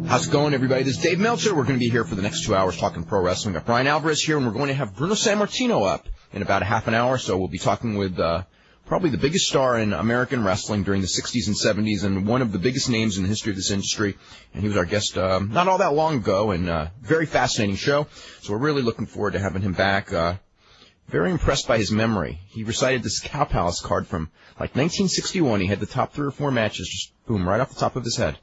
How's it going, everybody? This is Dave Meltzer. We're going to be here for the next 2 hours talking pro wrestling. We've got Brian Alvarez here, and we're going to have Bruno Sammartino up in about a half an hour. So we'll be talking with probably the biggest star in American wrestling during the 60s and 70s and one of the biggest names in the history of this industry. And he was our guest not all that long ago, and very fascinating show. So we're really looking forward to having him back. Very impressed by his memory. He recited this Cow Palace card from like 1961. He had the top 3 or 4 matches, just boom, right off the top of his head.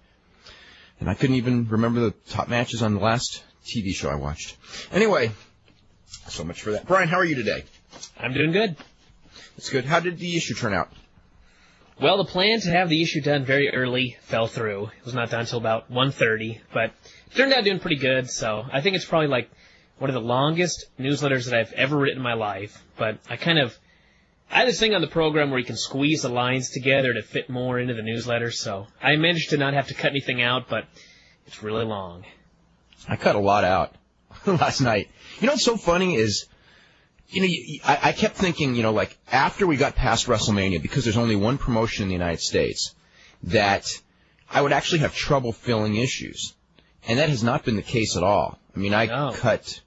And I couldn't even remember the top matches on the last TV show I watched. Anyway, so much for that. Brian, how are you today? I'm doing good. That's good. How did the issue turn out? Well, the plan to have the issue done very early fell through. It was not done until about 1:30, but it turned out doing pretty good, so I think it's probably like one of the longest newsletters that I've ever written in my life. But I had this thing on the program where you can squeeze the lines together to fit more into the newsletter, so I managed to not have to cut anything out, but it's really long. I cut a lot out last night. You know what's so funny is, I kept thinking, like after we got past WrestleMania, because there's only one promotion in the United States, that I would actually have trouble filling issues. And that has not been the case at all. I mean, I cut,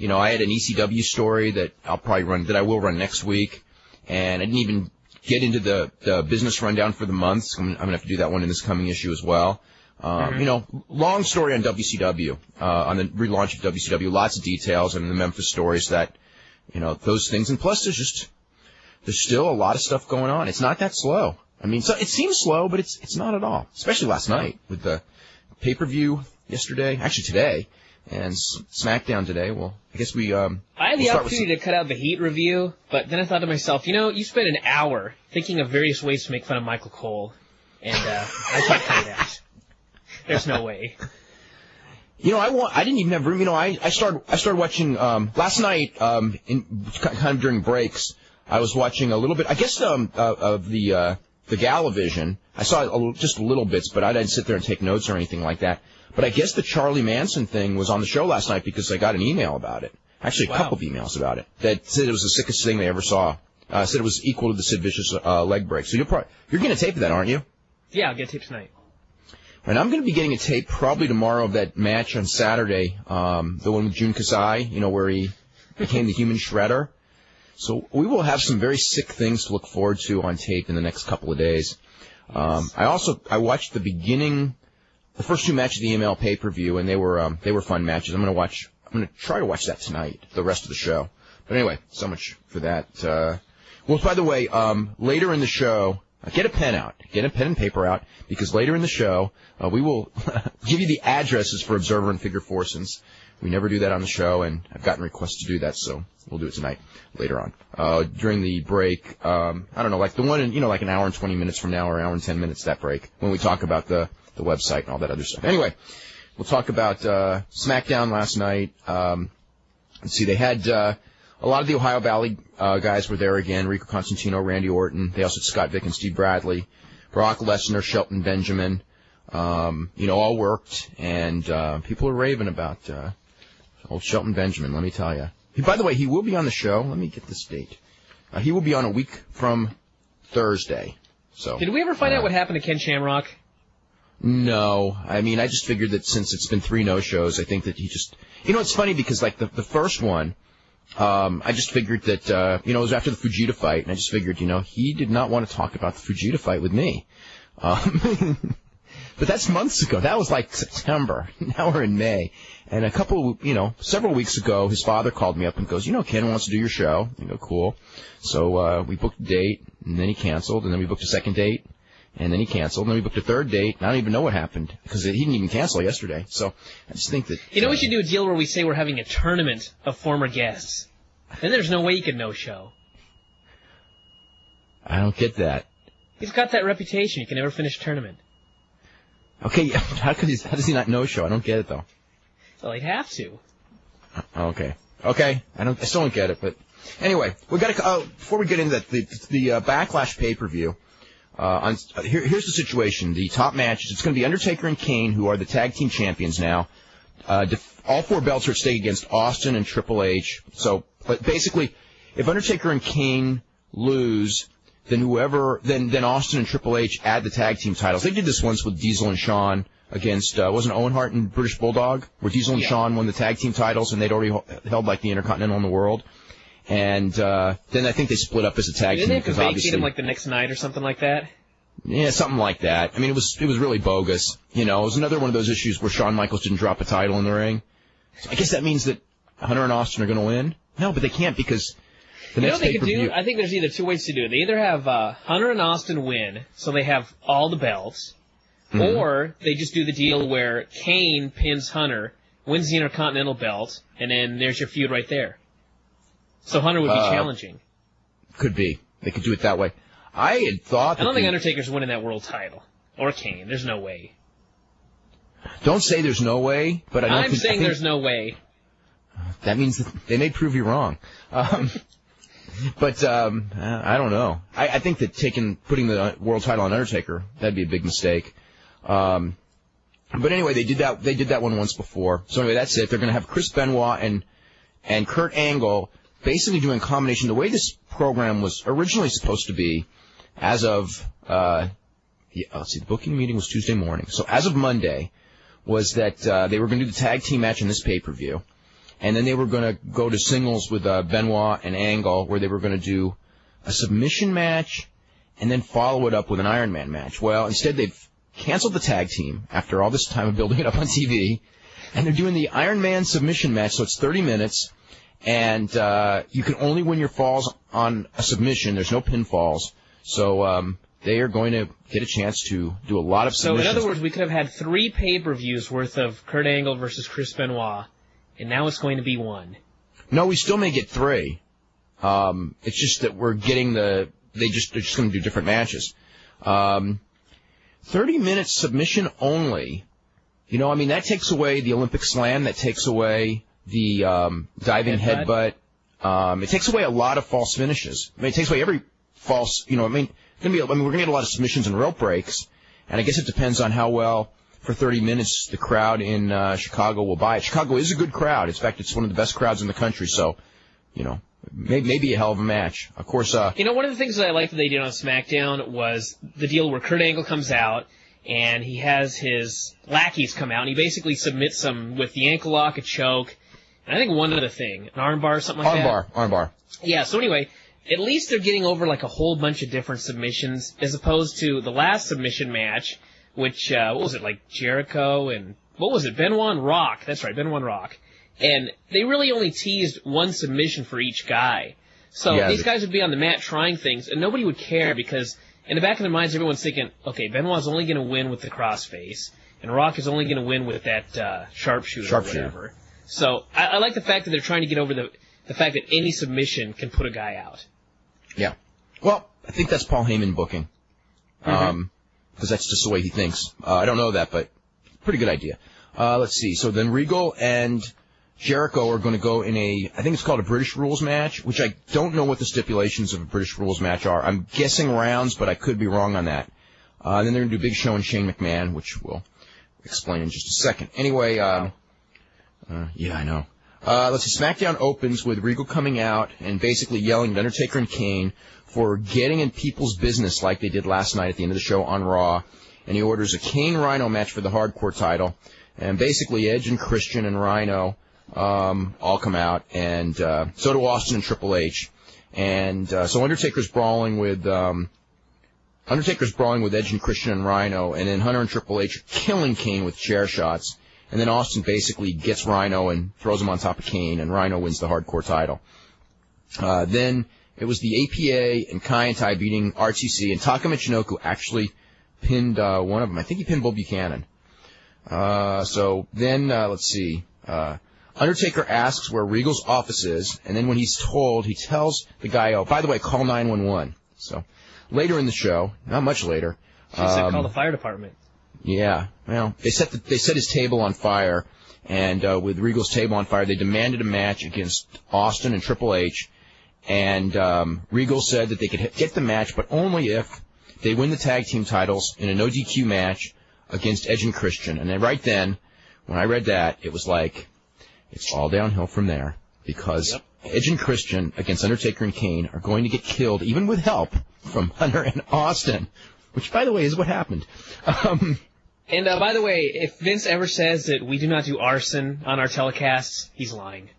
I had an ECW story that I will run next week. And I didn't even get into the business rundown for the months. I'm going to have to do that one in this coming issue as well. Long story on WCW, on the relaunch of WCW, lots of details and the Memphis stories that, those things. And plus there's still a lot of stuff going on. It's not that slow. I mean, so it seems slow, but it's not at all, especially last night with the pay-per-view actually today, and SmackDown today. Well, I guess I had the opportunity to cut out the Heat review, but then I thought to myself, you spent an hour thinking of various ways to make fun of Michael Cole, and I can't cut it out. There's no way. I didn't even have room. I started watching last night. Kind of during breaks, I was watching a little bit. I guess of the Galavision. I saw just little bits, but I didn't sit there and take notes or anything like that. But I guess the Charlie Manson thing was on the show last night because I got an email about it. Actually, a couple of emails about it that said it was the sickest thing they ever saw. Said it was equal to the Sid Vicious leg break. So you're getting a tape of that, aren't you? Yeah, I'll get a tape tonight. And I'm going to be getting a tape probably tomorrow of that match on Saturday, the one with Jun Kasai, where he became the Human Shredder. So we will have some very sick things to look forward to on tape in the next couple of days. I watched the first 2 matches of the EML pay-per-view, and they were fun matches. I'm going to try to watch that tonight, the rest of the show. But anyway, so much for that. Well, by the way, later in the show, get a pen and paper out, because later in the show, we will give you the addresses for Observer and Figure 4, since we never do that on the show, and I've gotten requests to do that, so we'll do it tonight, later on. During the break, I don't know, like the one in, like an hour and 20 minutes from now, or an hour and 10 minutes, that break, when we talk about the website and all that other stuff. Anyway, we'll talk about SmackDown last night. Let's see, they had a lot of the Ohio Valley guys were there again. Rico Constantino, Randy Orton. They also had Scott Vick and Steve Bradley. Brock Lesnar, Shelton Benjamin. All worked, and people are raving about old Shelton Benjamin, let me tell you. By the way, he will be on the show. Let me get this date. He will be on a week from Thursday. So. Did we ever find out what happened to Ken Shamrock? No. I mean, I just figured that since it's been 3 no-shows, I think that he just... it's funny because, like, the first one, I just figured that, it was after the Fujita fight, and I just figured, he did not want to talk about the Fujita fight with me. But that's months ago. That was like September. Now we're in May. And several weeks ago, his father called me up and goes, Ken wants to do your show. I go, cool. So we booked a date, and then he canceled, and then we booked a second date. And then he canceled, and then we booked a third date, and I don't even know what happened, because he didn't even cancel yesterday. So I just think that... we should do a deal where we say we're having a tournament of former guests. Then there's no way you can no-show. I don't get that. He's got that reputation. You can never finish a tournament. Okay, how does he not no-show? I don't get it, though. Well, he'd have to. Okay. I still don't get it, but... Anyway, we got to... before we get into that, the Backlash pay-per-view... here's the situation. The top matches, it's going to be Undertaker and Kane, who are the tag team champions now. All 4 belts are at stake against Austin and Triple H. So, basically, if Undertaker and Kane lose, then Austin and Triple H add the tag team titles. They did this once with Diesel and Shawn against, wasn't Owen Hart and British Bulldog, where Diesel and Shawn won the tag team titles, and they'd already held, like, the Intercontinental in the world. And then I think they split up as a tag team. Didn't they have to because vacate obviously, him, like, the next night or something like that? Yeah, something like that. I mean, it was really bogus. You know, it was another one of those issues where Shawn Michaels didn't drop a title in the ring. So I guess that means that Hunter and Austin are going to win? No, but they can't because the next they could do? I think there's either two ways to do it. They either have Hunter and Austin win, so they have all the belts, or they just do the deal where Kane pins Hunter, wins the Intercontinental belt, and then there's your feud right there. So Hunter would be challenging. Could be. They could do it that way. I had thought. I don't think Undertaker's winning that world title. Or Kane. There's no way. Don't say there's no way, but I'm saying there's no way. That means that they may prove you wrong. But I don't know. I think that putting the world title on Undertaker, that'd be a big mistake. But anyway, they did that one once before. So anyway, that's it. They're going to have Chris Benoit and Kurt Angle basically doing a combination. The way this program was originally supposed to be, as of let's see, the booking meeting was Tuesday morning. So as of Monday, was that they were going to do the tag team match in this pay-per-view, and then they were going to go to singles with Benoit and Angle, where they were going to do a submission match and then follow it up with an Iron Man match. Well, instead they've canceled the tag team after all this time of building it up on TV, and they're doing the Iron Man submission match, so it's 30 minutes, and you can only win your falls on a submission. There's no pinfalls. So they are going to get a chance to do a lot of submissions. So in other words, we could have had 3 pay-per-views worth of Kurt Angle versus Chris Benoit, and now it's going to be 1. No, we still may get 3. It's just that we're getting they're just going to do different matches. 30 minutes submission only. You know, I mean, that takes away the Olympic Slam. That takes away the diving headbutt. It takes away a lot of false finishes. I mean, it takes away every false, we're going to get a lot of submissions and rope breaks, and I guess it depends on how well, for 30 minutes, the crowd in Chicago will buy it. Chicago is a good crowd. In fact, it's one of the best crowds in the country, so, maybe a hell of a match. Of course, one of the things that I liked that they did on SmackDown was the deal where Kurt Angle comes out, and he has his lackeys come out, and he basically submits them with the ankle lock, a choke, and I think one other thing, an armbar or something like that. Armbar. Yeah, so anyway, at least they're getting over like a whole bunch of different submissions, as opposed to the last submission match, which, what was it, like Jericho and, Benoit and Rock. That's right, Benoit and Rock. And they really only teased one submission for each guy. So these guys would be on the mat trying things, and nobody would care because in the back of their minds, everyone's thinking, okay, Benoit's only going to win with the crossface, and Rock is only going to win with that sharpshooter or whatever. So I like the fact that they're trying to get over the fact that any submission can put a guy out. Yeah. Well, I think that's Paul Heyman booking. Because that's just the way he thinks. I don't know that, but pretty good idea. Let's see. So then Regal and Jericho are going to go in I think it's called a British Rules match, which I don't know what the stipulations of a British Rules match are. I'm guessing rounds, but I could be wrong on that. Then they're going to do Big Show and Shane McMahon, which we'll explain in just a second. Anyway, yeah, I know. Let's see, SmackDown opens with Regal coming out and basically yelling at Undertaker and Kane for getting in people's business like they did last night at the end of the show on Raw. And he orders a Kane Rhino match for the hardcore title. And basically Edge and Christian and Rhino all come out, and so do Austin and Triple H. And so Undertaker's brawling with Edge and Christian and Rhino, and then Hunter and Triple H are killing Kane with chair shots. And then Austin basically gets Rhino and throws him on top of Kane, and Rhino wins the hardcore title. Then it was the APA and Kai and Tai beating RTC, and Taka Michinoku actually pinned one of them. I think he pinned Bull Buchanan. So then, let's see. Undertaker asks where Regal's office is, and then when he's told, he tells the guy, oh, by the way, call 911. So later in the show, not much later. She said call the fire department. Yeah, well, they set his table on fire, and with Regal's table on fire, they demanded a match against Austin and Triple H, and Regal said that they could get the match, but only if they win the tag team titles in a no DQ match against Edge and Christian. And then right then, when I read that, it was like, it's all downhill from there, because Edge and Christian against Undertaker and Kane are going to get killed, even with help from Hunter and Austin, which, by the way, is what happened. And by the way, if Vince ever says that we do not do arson on our telecasts, he's lying.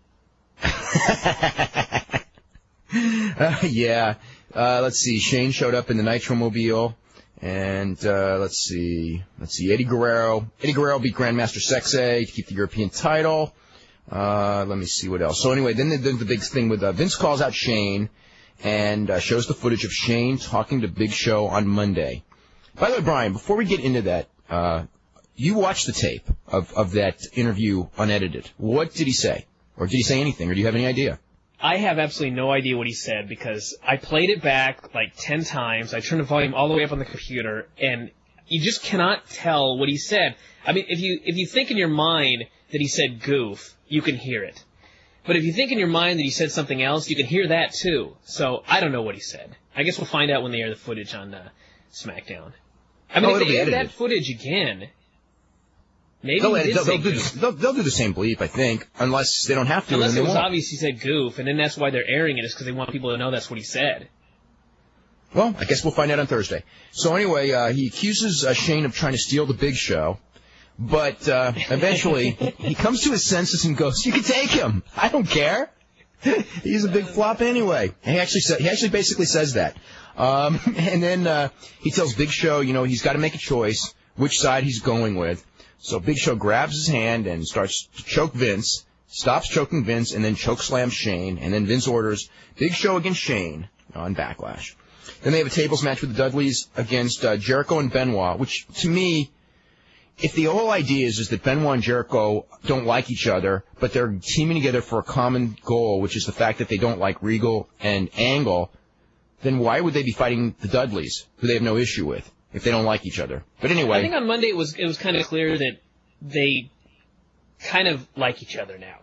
Yeah. Let's see. Shane showed up in the Nitromobile. And let's see. Eddie Guerrero. Eddie Guerrero beat Grandmaster Sexay to keep the European title. Let me see what else. So anyway, then the big thing with Vince calls out Shane and shows the footage of Shane talking to Big Show on Monday. By the way, Brian, before we get into that, you watched the tape of that interview unedited. What did he say? Or did he say anything? Or do you have any idea? I have absolutely no idea what he said because I played it back like 10 times. I turned the volume all the way up on the computer, and you just cannot tell what he said. I mean, if you think in your mind that he said goof, you can hear it. But if you think in your mind that he said something else, you can hear that too. So I don't know what he said. I guess we'll find out when they air the footage on SmackDown. I mean, if they air that footage again, maybe they'll do the same bleep, I think, unless they don't have to. Unless it was obvious he said goof, and then that's why they're airing it, is because they want people to know that's what he said. Well, I guess we'll find out on Thursday. So anyway, he accuses Shane of trying to steal the Big Show, but eventually he comes to his senses and goes, "You can take him. I don't care. He's a big flop anyway." And he actually basically says that. And then he tells Big Show, he's got to make a choice which side he's going with. So Big Show grabs his hand and starts to choke Vince, stops choking Vince, and then chokeslams Shane. And then Vince orders Big Show against Shane on Backlash. Then they have a tables match with the Dudleys against Jericho and Benoit, which, to me, if the whole idea is that Benoit and Jericho don't like each other, but they're teaming together for a common goal, which is the fact that they don't like Regal and Angle, then why would they be fighting the Dudleys, who they have no issue with, if they don't like each other? But anyway, I think on Monday it was kind of clear that they kind of like each other now.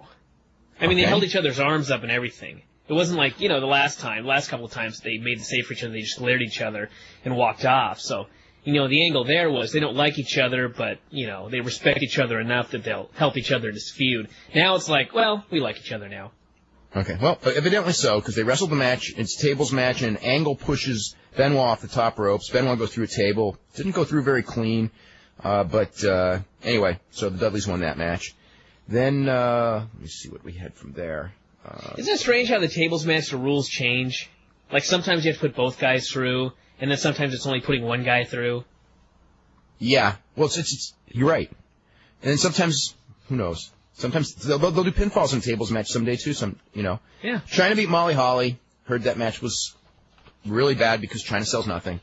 I mean, They held each other's arms up and everything. It wasn't like, the last couple of times they made the save for each other, they just glared at each other and walked off. So, the angle there was they don't like each other, but, they respect each other enough that they'll help each other in this feud. Now it's like, well, we like each other now. Okay, well, evidently so, because they wrestled the match. It's a tables match, and Angle pushes Benoit off the top ropes. Benoit goes through a table. Didn't go through very clean, but anyway, so the Dudleys won that match. Then, let me see what we had from there. Isn't it strange how the tables match, the rules change? Like, sometimes you have to put both guys through, and then sometimes it's only putting one guy through. Yeah, well, it's you're right. And then sometimes, who knows? Sometimes they'll do pinfalls in tables match someday too. Yeah. China beat Molly Holly. Heard that match was really bad because China sells nothing.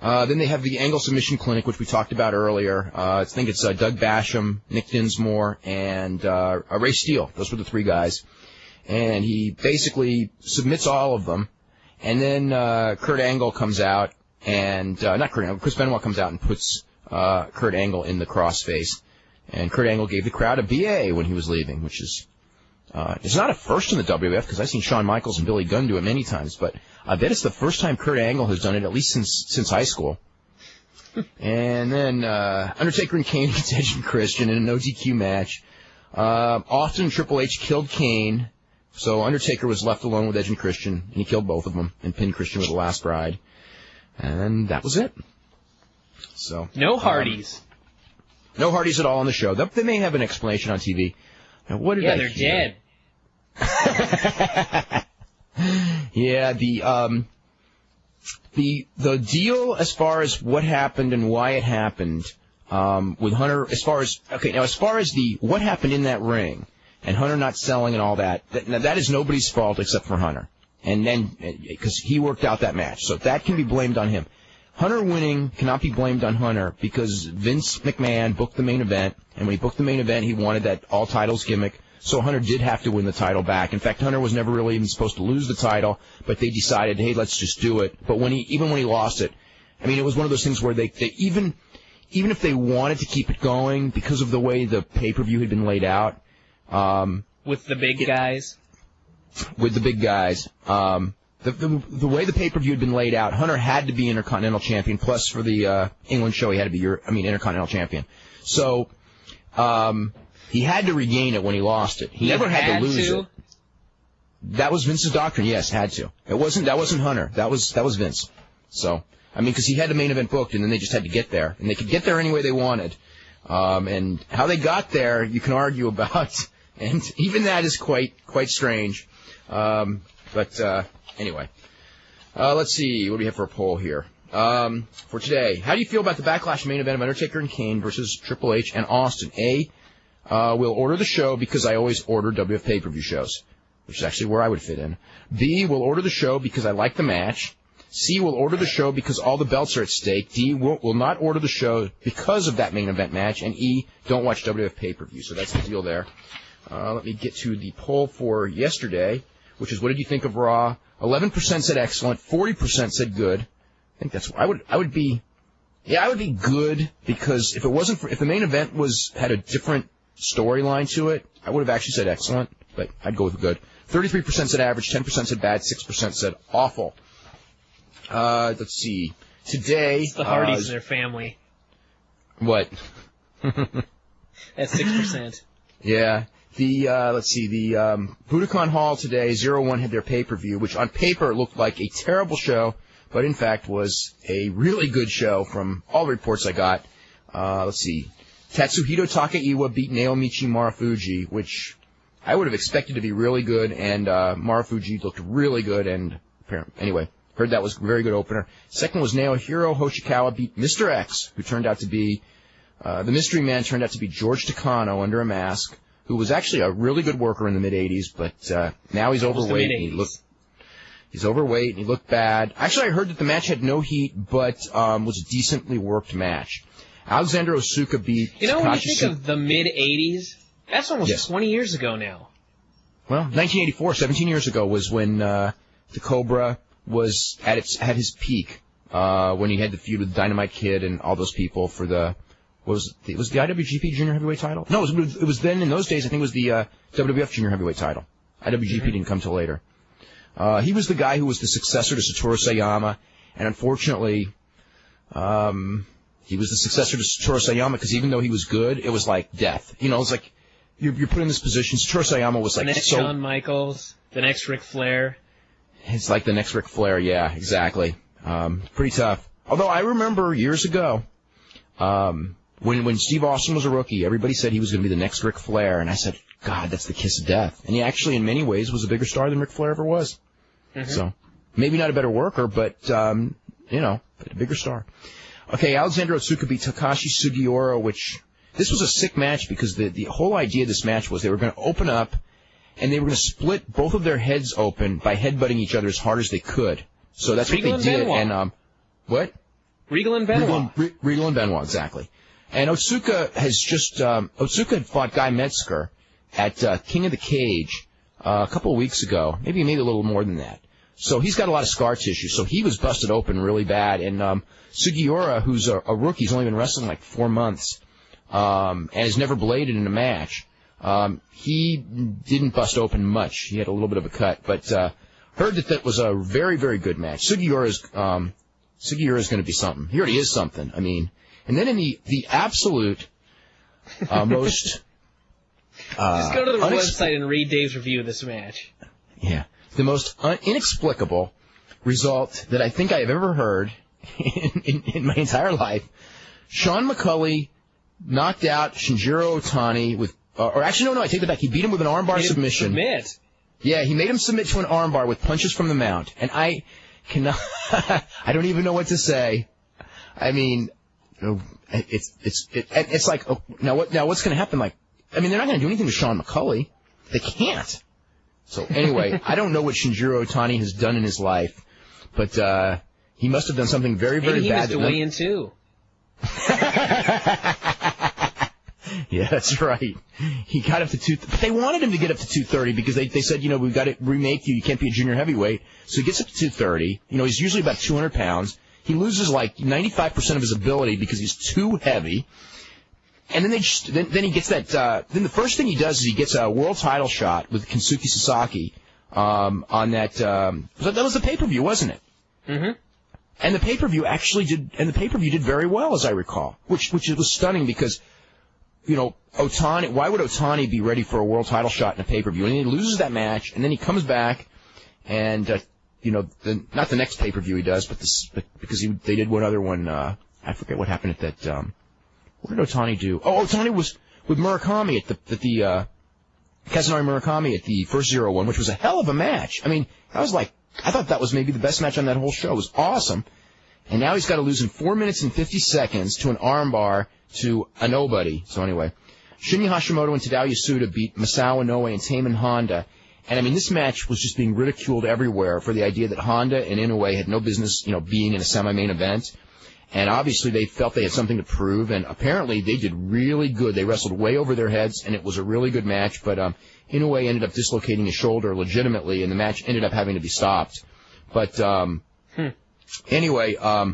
Then they have the Angle Submission Clinic, which we talked about earlier. I think it's Doug Basham, Nick Dinsmore, and Ray Steele. Those were the three guys. And he basically submits all of them. And then Kurt Angle comes out, and not Kurt Angle, Chris Benoit comes out and puts Kurt Angle in the crossface. And Kurt Angle gave the crowd a BA when he was leaving, which is it's not a first in the WWF, because I've seen Shawn Michaels and Billy Gunn do it many times, but I bet it's the first time Kurt Angle has done it, at least since high school. And then Undertaker and Kane against Edge and Christian in an ODQ match. Austin and Triple H killed Kane, so Undertaker was left alone with Edge and Christian, and he killed both of them and pinned Christian with the last ride. And that was it. So no Hardys. No Hardys at all on the show. They may have an explanation on TV. Now, what did I they're hear? Dead. Yeah, the deal as far as what happened and why it happened with Hunter, as far as what happened in that ring and Hunter not selling and all that is nobody's fault except for Hunter, and then because he worked out that match, so that can be blamed on him. Hunter winning cannot be blamed on Hunter because Vince McMahon booked the main event, and when he booked the main event, he wanted that all titles gimmick, so Hunter did have to win the title back. In fact, Hunter was never really even supposed to lose the title, but they decided, hey, let's just do it. But even when he lost it, I mean, it was one of those things where they even if they wanted to keep it going because of the way the pay-per-view had been laid out. With the big guys? With the big guys. The way the pay-per-view had been laid out, Hunter had to be Intercontinental Champion, plus for the England show he had to be Intercontinental Champion. So he had to regain it when he lost it. He never had to lose it. That was Vince's doctrine, yes, had to. That wasn't Hunter. That was Vince. So I mean, because he had the main event booked, and then they just had to get there. And they could get there any way they wanted. And how they got there, you can argue about. And even that is quite strange. But anyway. Let's see. What do we have for a poll here? For today, how do you feel about the Backlash main event of Undertaker and Kane versus Triple H and Austin? A, will order the show because I always order WF pay-per-view shows, which is actually where I would fit in. B, will order the show because I like the match. C, will order the show because all the belts are at stake. D, will not order the show because of that main event match. And E, don't watch WF pay-per-view. So that's the deal there. Let me get to the poll for yesterday, which is what did you think of Raw? 11% said excellent, 40% said good. I think that's I would be good, because if the main event had a different storyline to it, I would have actually said excellent, but I'd go with good. 33% said average, 10% said bad, 6% said awful. Let's see. Today, it's the Hardys and their family. What? That's 6%. Yeah. Let's see, the Budokan Hall today, 0-1 had their pay-per-view, which on paper looked like a terrible show, but in fact was a really good show from all the reports I got. Let's see, Tatsuhito Takaiwa beat Naomichi Marufuji, which I would have expected to be really good, and Marufuji looked really good, and anyway, heard that was a very good opener. Second was Naohiro Hoshikawa beat Mr. X, who turned out to be, the mystery man turned out to be George Takano under a mask, who was actually a really good worker in the mid-'80s, but now he's overweight. He's overweight, and he looked bad. Actually, I heard that the match had no heat, but was a decently worked match. Alexander Asuka beat when you think of the mid-'80s, that's almost 20 years ago now. Well, 1984, 17 years ago, was when the Cobra was at his peak, when he had the feud with Dynamite Kid and all those people for the... Was the IWGP Junior Heavyweight title? No, it was then, in those days, I think it was the WWF Junior Heavyweight title. IWGP didn't come till later. He was the guy who was the successor to Satoru Sayama, and unfortunately, he was the successor to Satoru Sayama because even though he was good, it was like death. You know, it's like you're put in this position. Satoru Sayama was like the next Shawn Michaels, the next Ric Flair. It's like the next Ric Flair, yeah, exactly. Pretty tough. Although I remember years ago, when Steve Austin was a rookie, everybody said he was going to be the next Ric Flair, and I said, God, that's the kiss of death. And he actually, in many ways, was a bigger star than Ric Flair ever was. Mm-hmm. So, maybe not a better worker, but, a bigger star. Okay, Alexander Otsuka beat Takashi Sugiura, which, this was a sick match because the whole idea of this match was they were going to open up, and they were going to split both of their heads open by headbutting each other as hard as they could. So that's Regal what they did. Benoit. And, what? Regal and Benoit. Regal and Benoit, exactly. And Otsuka had fought Guy Metzger at King of the Cage a couple of weeks ago, maybe a little more than that. So he's got a lot of scar tissue. So he was busted open really bad. And Sugiura, who's a rookie, he's only been wrestling like 4 months, and has never bladed in a match. He didn't bust open much. He had a little bit of a cut, but heard that was a very, very good match. Sugiura's going to be something. He already is something. I mean. And then in the absolute most... Just go to the website and read Dave's review of this match. Yeah. The most inexplicable result that I think I have ever heard in my entire life. Sean McCulley knocked out Shinjiro Otani with... or actually, no, I take that back. He beat him with an armbar submission. Submit. Yeah, he made him submit to an armbar with punches from the mount. And I cannot... I don't even know what to say. I mean... It's like, now what's going to happen? Like, I mean, they're not going to do anything to Sean McCulley. They can't. So anyway, I don't know what Shinjiro Otani has done in his life, but he must have done something very, very bad. He must weigh in too. Yeah, that's right. He got up to but they wanted him to get up to 230 because they said, we've got to remake you. You can't be a junior heavyweight. So he gets up to 230. He's usually about 200 pounds. He loses like 95% of his ability because he's too heavy. And then then he gets that, then the first thing he does is he gets a world title shot with Kensuke Sasaki, on that was the pay-per-view, wasn't it? Mm-hmm. And the pay-per-view did very well, as I recall, which was stunning because, Otani, why would Otani be ready for a world title shot in a pay-per-view? And he loses that match, and then he comes back, and not the next pay-per-view he does, but because they did one other one. I forget what happened at that. What did Otani do? Oh, Otani was with Murakami at the Kazunari Murakami at the first 0-1, which was a hell of a match. I mean, I thought that was maybe the best match on that whole show. It was awesome. And now he's got to lose in 4 minutes and 50 seconds to an armbar to a nobody. So anyway, Shinya Hashimoto and Tadao Yasuda beat Masao Inoue and Taman Honda. And I mean, this match was just being ridiculed everywhere for the idea that Honda and Inoue had no business, being in a semi-main event. And obviously they felt they had something to prove, and apparently they did really good. They wrestled way over their heads, and it was a really good match, but Inoue ended up dislocating his shoulder legitimately, and the match ended up having to be stopped. But anyway, but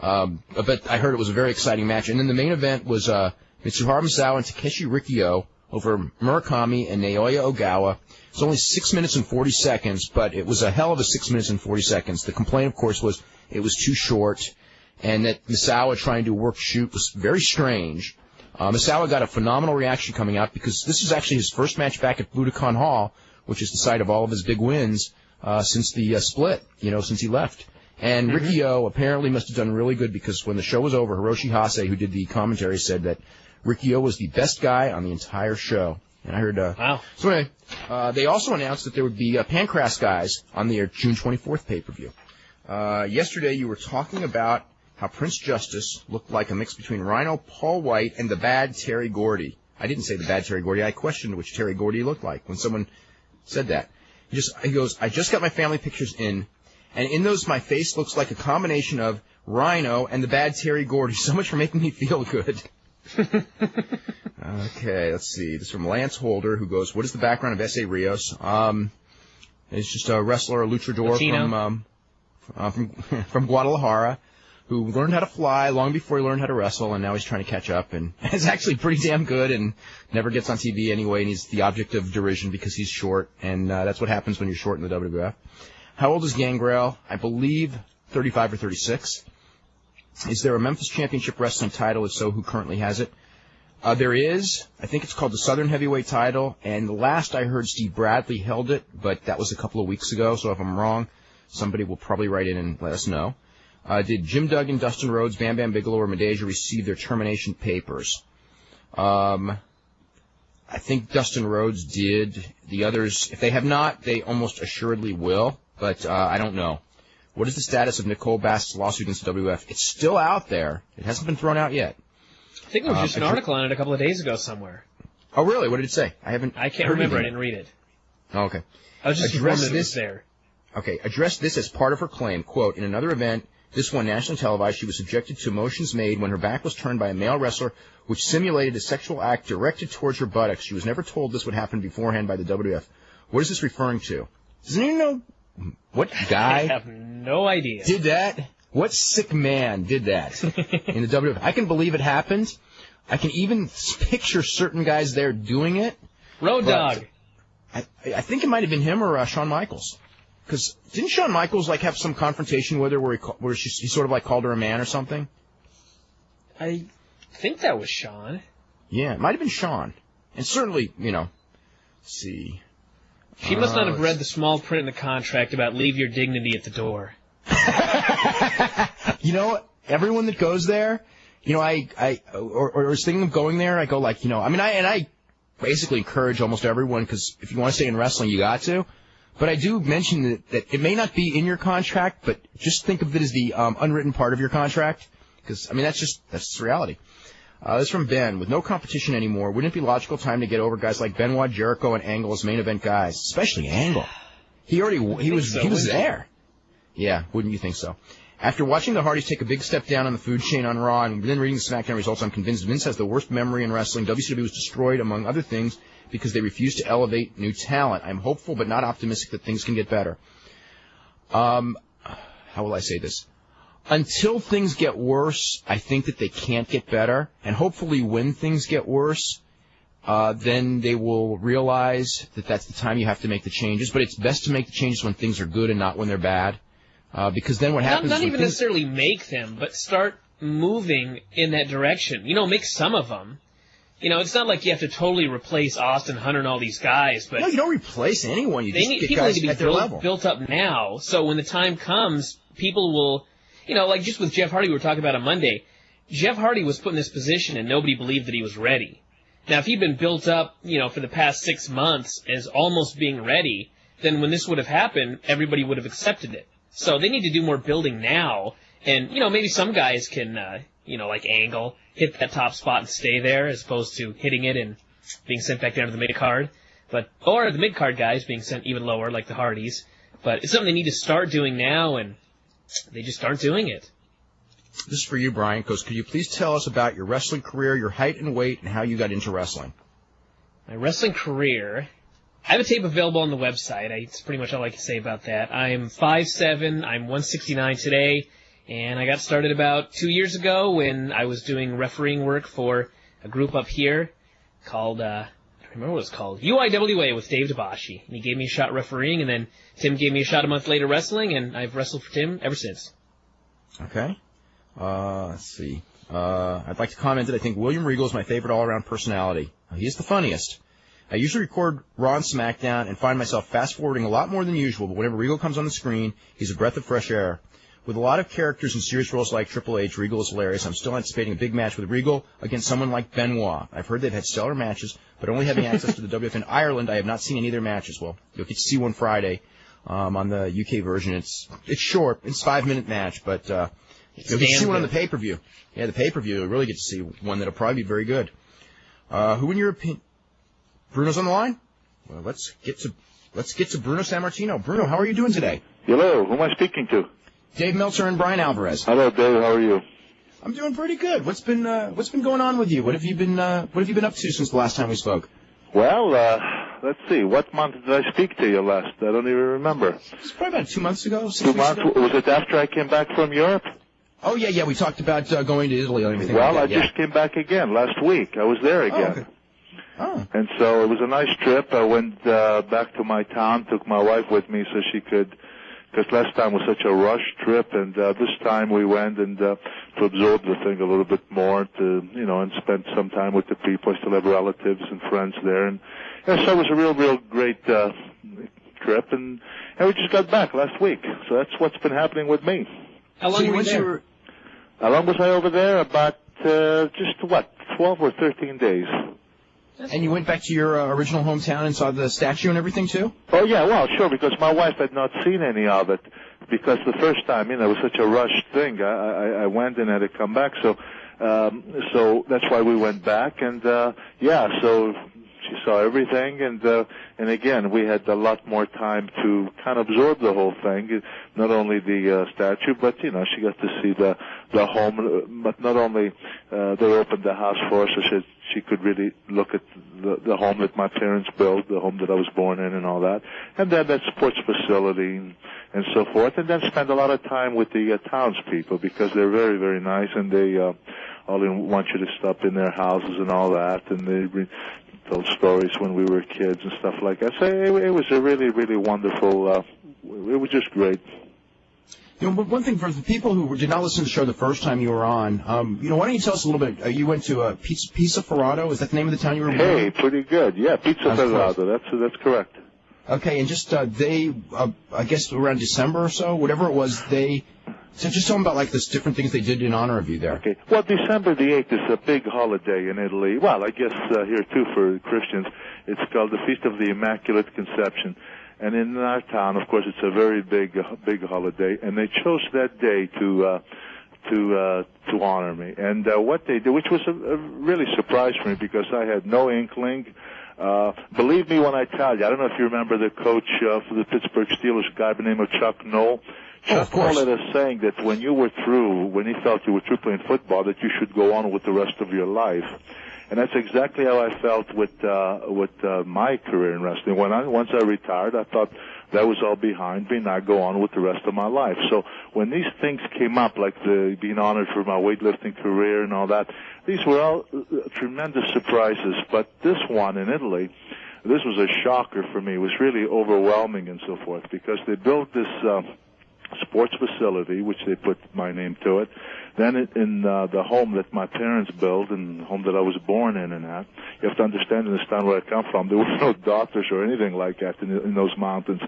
I heard it was a very exciting match. And then the main event was Mitsuharu Masao and Takeshi Rikio over Murakami and Naoya Ogawa. It was only 6 minutes and 40 seconds, but it was a hell of a 6 minutes and 40 seconds. The complaint, of course, was it was too short, and that Misawa trying to work shoot was very strange. Misawa got a phenomenal reaction coming out because this is actually his first match back at Budokan Hall, which is the site of all of his big wins since the split, since he left. And Rikio apparently must have done really good because when the show was over, Hiroshi Hase, who did the commentary, said that Rikio was the best guy on the entire show. And I heard... wow. So anyway, they also announced that there would be Pancras guys on the June 24th pay-per-view. Yesterday you were talking about how Prince Justice looked like a mix between Rhino, Paul White, and the bad Terry Gordy. I didn't say the bad Terry Gordy. I questioned which Terry Gordy looked like when someone said that. He goes, I just got my family pictures in, and in those my face looks like a combination of Rhino and the bad Terry Gordy. So much for making me feel good. Okay, let's see. This is from Lance Holder, who goes, what is the background of S.A. Rios? It's just a wrestler, a luchador from Guadalajara, who learned how to fly long before he learned how to wrestle, and now he's trying to catch up, and is actually pretty damn good and never gets on TV anyway, and he's the object of derision because he's short, and that's what happens when you're short in the WWF. How old is Gangrel? I believe 35 or 36. Is there a Memphis Championship Wrestling title? If so, who currently has it? There is. I think it's called the Southern Heavyweight title, and the last I heard, Steve Bradley held it, but that was a couple of weeks ago, so if I'm wrong, somebody will probably write in and let us know. Did Jim Duggan, Dustin Rhodes, Bam Bam Bigelow, or Madeja receive their termination papers? I think Dustin Rhodes did. The others, if they have not, they almost assuredly will, but I don't know. What is the status of Nicole Bass's lawsuit against the WWF? It's still out there. It hasn't been thrown out yet. I think there was just an article on it a couple of days ago somewhere. Oh, really? What did it say? I can't remember. I didn't read it. Oh, okay. I was just informed that it was there. Okay. Address this as part of her claim. Quote, in another event, this one nationally televised, she was subjected to motions made when her back was turned by a male wrestler which simulated a sexual act directed towards her buttocks. She was never told this would happen beforehand by the WWF. What is this referring to? Does anyone know what guy I have no idea. Did that? What sick man did that in the WWF? I can believe it happened. I can even picture certain guys there doing it. Road Dogg. I think it might have been him or Shawn Michaels. Because didn't Shawn Michaels have some confrontation with her where he sort of called her a man or something? I think that was Shawn. Yeah, it might have been Shawn. And certainly, let's see. She must not have read the small print in the contract about leave your dignity at the door. Everyone that goes there, I was thinking of going there. I go I basically encourage almost everyone because if you want to stay in wrestling, you got to. But I do mention that it may not be in your contract, but just think of it as the unwritten part of your contract because that's reality. This is from Ben. With no competition anymore, wouldn't it be logical time to get over guys like Benoit, Jericho, and Angle as main event guys, especially Angle? He was there. Yeah, wouldn't you think so? After watching the Hardys take a big step down on the food chain on Raw and then reading the SmackDown results, I'm convinced Vince has the worst memory in wrestling. WCW was destroyed, among other things, because they refused to elevate new talent. I'm hopeful but not optimistic that things can get better. How will I say this? Until things get worse, I think that they can't get better. And hopefully when things get worse, then they will realize that that's the time you have to make the changes. But it's best to make the changes when things are good and not when they're bad. Because then what happens... Not even necessarily make them, but start moving in that direction. Make some of them. it's not like you have to totally replace Austin Hunter and all these guys, but No, you don't replace anyone. You just get people guys need to at be their level. built up now. So when the time comes, people will, like just with Jeff Hardy we were talking about on Monday, Jeff Hardy was put in this position and nobody believed that he was ready. Now, if he'd been built up, for the past 6 months as almost being ready, then when this would have happened, everybody would have accepted it. So they need to do more building now. And, maybe some guys can, like Angle, hit that top spot and stay there as opposed to hitting it and being sent back down to the mid-card. Or the mid-card guys being sent even lower, like the Hardys. But it's something they need to start doing now, and they just aren't doing it. This is for you, Brian, because could you please tell us about your wrestling career, your height and weight, and how you got into wrestling? My wrestling career, I have a tape available on the website. It's pretty much all I can say about that. I'm 5'7", I'm 169 today, and I got started about 2 years ago when I was doing refereeing work for a group up here called, I don't remember what it was called, UIWA with Dave DeBasci. And he gave me a shot refereeing, and then Tim gave me a shot a month later wrestling, and I've wrestled for Tim ever since. Okay. Let's see. I'd like to comment that I think William Regal is my favorite all-around personality. He is the funniest. I usually record Raw and SmackDown and find myself fast-forwarding a lot more than usual, but whenever Regal comes on the screen, he's a breath of fresh air. With a lot of characters in serious roles like Triple H, Regal is hilarious. I'm still anticipating a big match with Regal against someone like Benoit. I've heard they've had stellar matches, but only having access to the WF in Ireland, I have not seen any of their matches. Well, you'll get to see one Friday on the UK version. It's short. It's a 5-minute match, but you'll get to see one on the pay-per-view. Yeah, the pay-per-view, you'll really get to see one that'll probably be very good. Who in your opinion... Bruno's on the line? Well, let's get to Bruno Sammartino. Bruno, how are you doing today? Hello, who am I speaking to? Dave Meltzer and Brian Alvarez. Hello, Dave. How are you? I'm doing pretty good. What's been going on with you? What have you been up to since the last time we spoke? Well, let's see. What month did I speak to you last? I don't even remember. It's probably about 2 months ago. 2 months? Was it after I came back from Europe? Oh, yeah. We talked about going to Italy and everything. Well, like that, I just came back again last week. I was there again. Oh, okay. Oh. And so it was a nice trip. I went back to my town, took my wife with me so she could, because last time was such a rush trip, and this time we went and to absorb the thing a little bit more, and spend some time with the people. I still have relatives and friends there, and so it was a real great trip, and we just got back last week. So that's what's been happening with me. How long were you there? How long was I over there? About 12 or 13 days. And you went back to your original hometown and saw the statue and everything, too? Oh, yeah, well, sure, because my wife had not seen any of it, because the first time, it was such a rushed thing. I went and had to come back, so that's why we went back, and, so she saw everything, and again, we had a lot more time to kind of absorb the whole thing, not only the statue, but, she got to see the home, but not only they opened the house for her so she could really look at the home that my parents built, the home that I was born in and all that, and then that sports facility and so forth, and then spend a lot of time with the townspeople because they're very, very nice, and they only want you to stop in their houses and all that, and they told stories when we were kids and stuff like that. So it was a really, really wonderful, it was just great. One thing for the people who did not listen to the show the first time you were on, why don't you tell us a little bit? You went to Pizza Ferrato. Is that the name of the town you were in? Hey, pretty good. Yeah, Pizza Ferrato. That's correct. Okay, and just they, I guess around December or so, whatever it was, so just tell them about like the different things they did in honor of you there. Okay. Well, December the 8th is a big holiday in Italy. Well, I guess here too for Christians. It's called the Feast of the Immaculate Conception. And in our town, of course, it's a very big holiday, and they chose that day to honor me. And what they did, which was a really surprise for me because I had no inkling. Believe me when I tell you, I don't know if you remember the coach for the Pittsburgh Steelers, a guy by the name of Chuck Noll. Chuck Noll had a saying that when you were through, when he felt you were through playing football, that you should go on with the rest of your life. And that's exactly how I felt with my career in wrestling. Once I retired, I thought that was all behind me, and I go on with the rest of my life. So when these things came up, like being honored for my weightlifting career and all that, these were all tremendous surprises. But this one in Italy, this was a shocker for me. It was really overwhelming and so forth because they built this sports facility, which they put my name to it. Then in the home that my parents built and the home that I was born in and at, you have to understand in this town where I come from, there were no doctors or anything like that in those mountains.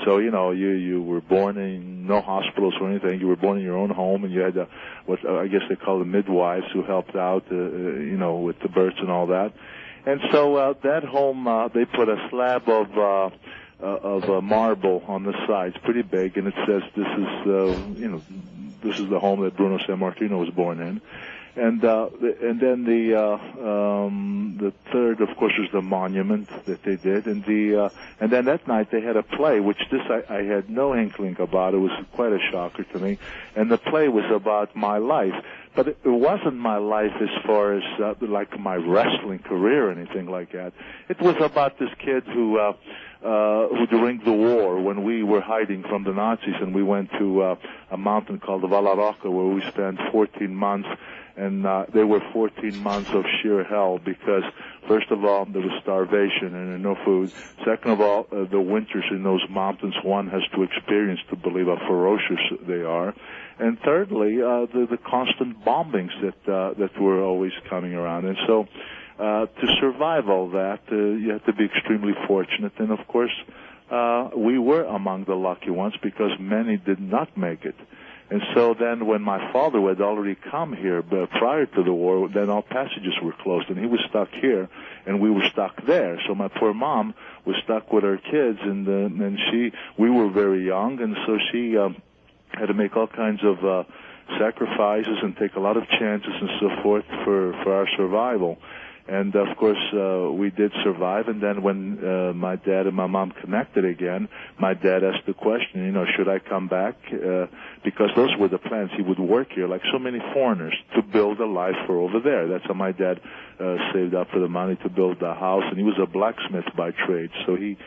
So, you were born in no hospitals or anything. You were born in your own home, and you had what I guess they call the midwives who helped out, with the births and all that. And so that home, they put a slab of marble on the sides, pretty big, and it says this is the home that Bruno Sammartino was born in. And then the third, of course, was the monument that they did, and then that night they had a play, which I had no inkling about. It was quite a shocker to me, and the play was about my life, but it wasn't my life as far as like my wrestling career or anything like that. It was about this kid who during the war, when we were hiding from the Nazis, and we went to a mountain called the Valle Rocca, where we spent 14 months. And they were 14 months of sheer hell because, first of all, there was starvation and no food. Second of all, the winters in those mountains one has to experience to believe how ferocious they are. And thirdly, the constant bombings that were always coming around. And so to survive all that, you have to be extremely fortunate. And, of course, we were among the lucky ones because many did not make it. And so then when my father had already come here prior to the war, then all passages were closed, and he was stuck here, and we were stuck there. So my poor mom was stuck with her kids, and we were very young, and so she had to make all kinds of sacrifices and take a lot of chances and so forth for our survival. And, of course, we did survive. And then when my dad and my mom connected again, my dad asked the question, should I come back? Because those were the plans. He would work here like so many foreigners to build a life for over there. That's how my dad saved up for the money to build the house. And he was a blacksmith by trade. So he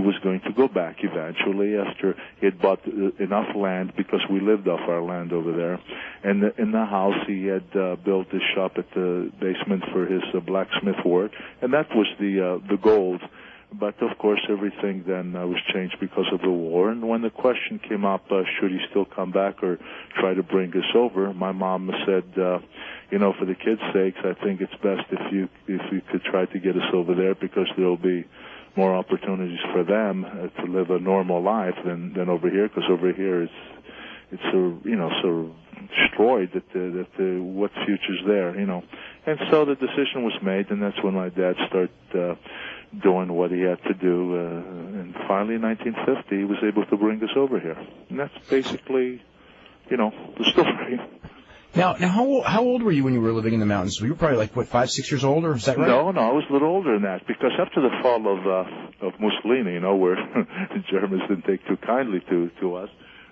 was going to go back eventually after he had bought enough land, because we lived off our land over there. And in the house, he had built a shop at the basement for his blacksmith work, and that was the gold. But, of course, everything then was changed because of the war. And when the question came up, should he still come back or try to bring us over, my mom said, for the kids' sakes, I think it's best if you could try to get us over there, because there'll be more opportunities for them to live a normal life than over here, because over here it's sort of destroyed that what future's there, And so the decision was made, and that's when my dad started doing what he had to do, and finally in 1950 he was able to bring us over here. And that's basically, the story. Now, how old were you when you were living in the mountains? You were probably 5, 6 years older. Is that right? No, I was a little older than that, because after the fall of Mussolini, where the Germans didn't take too kindly to us,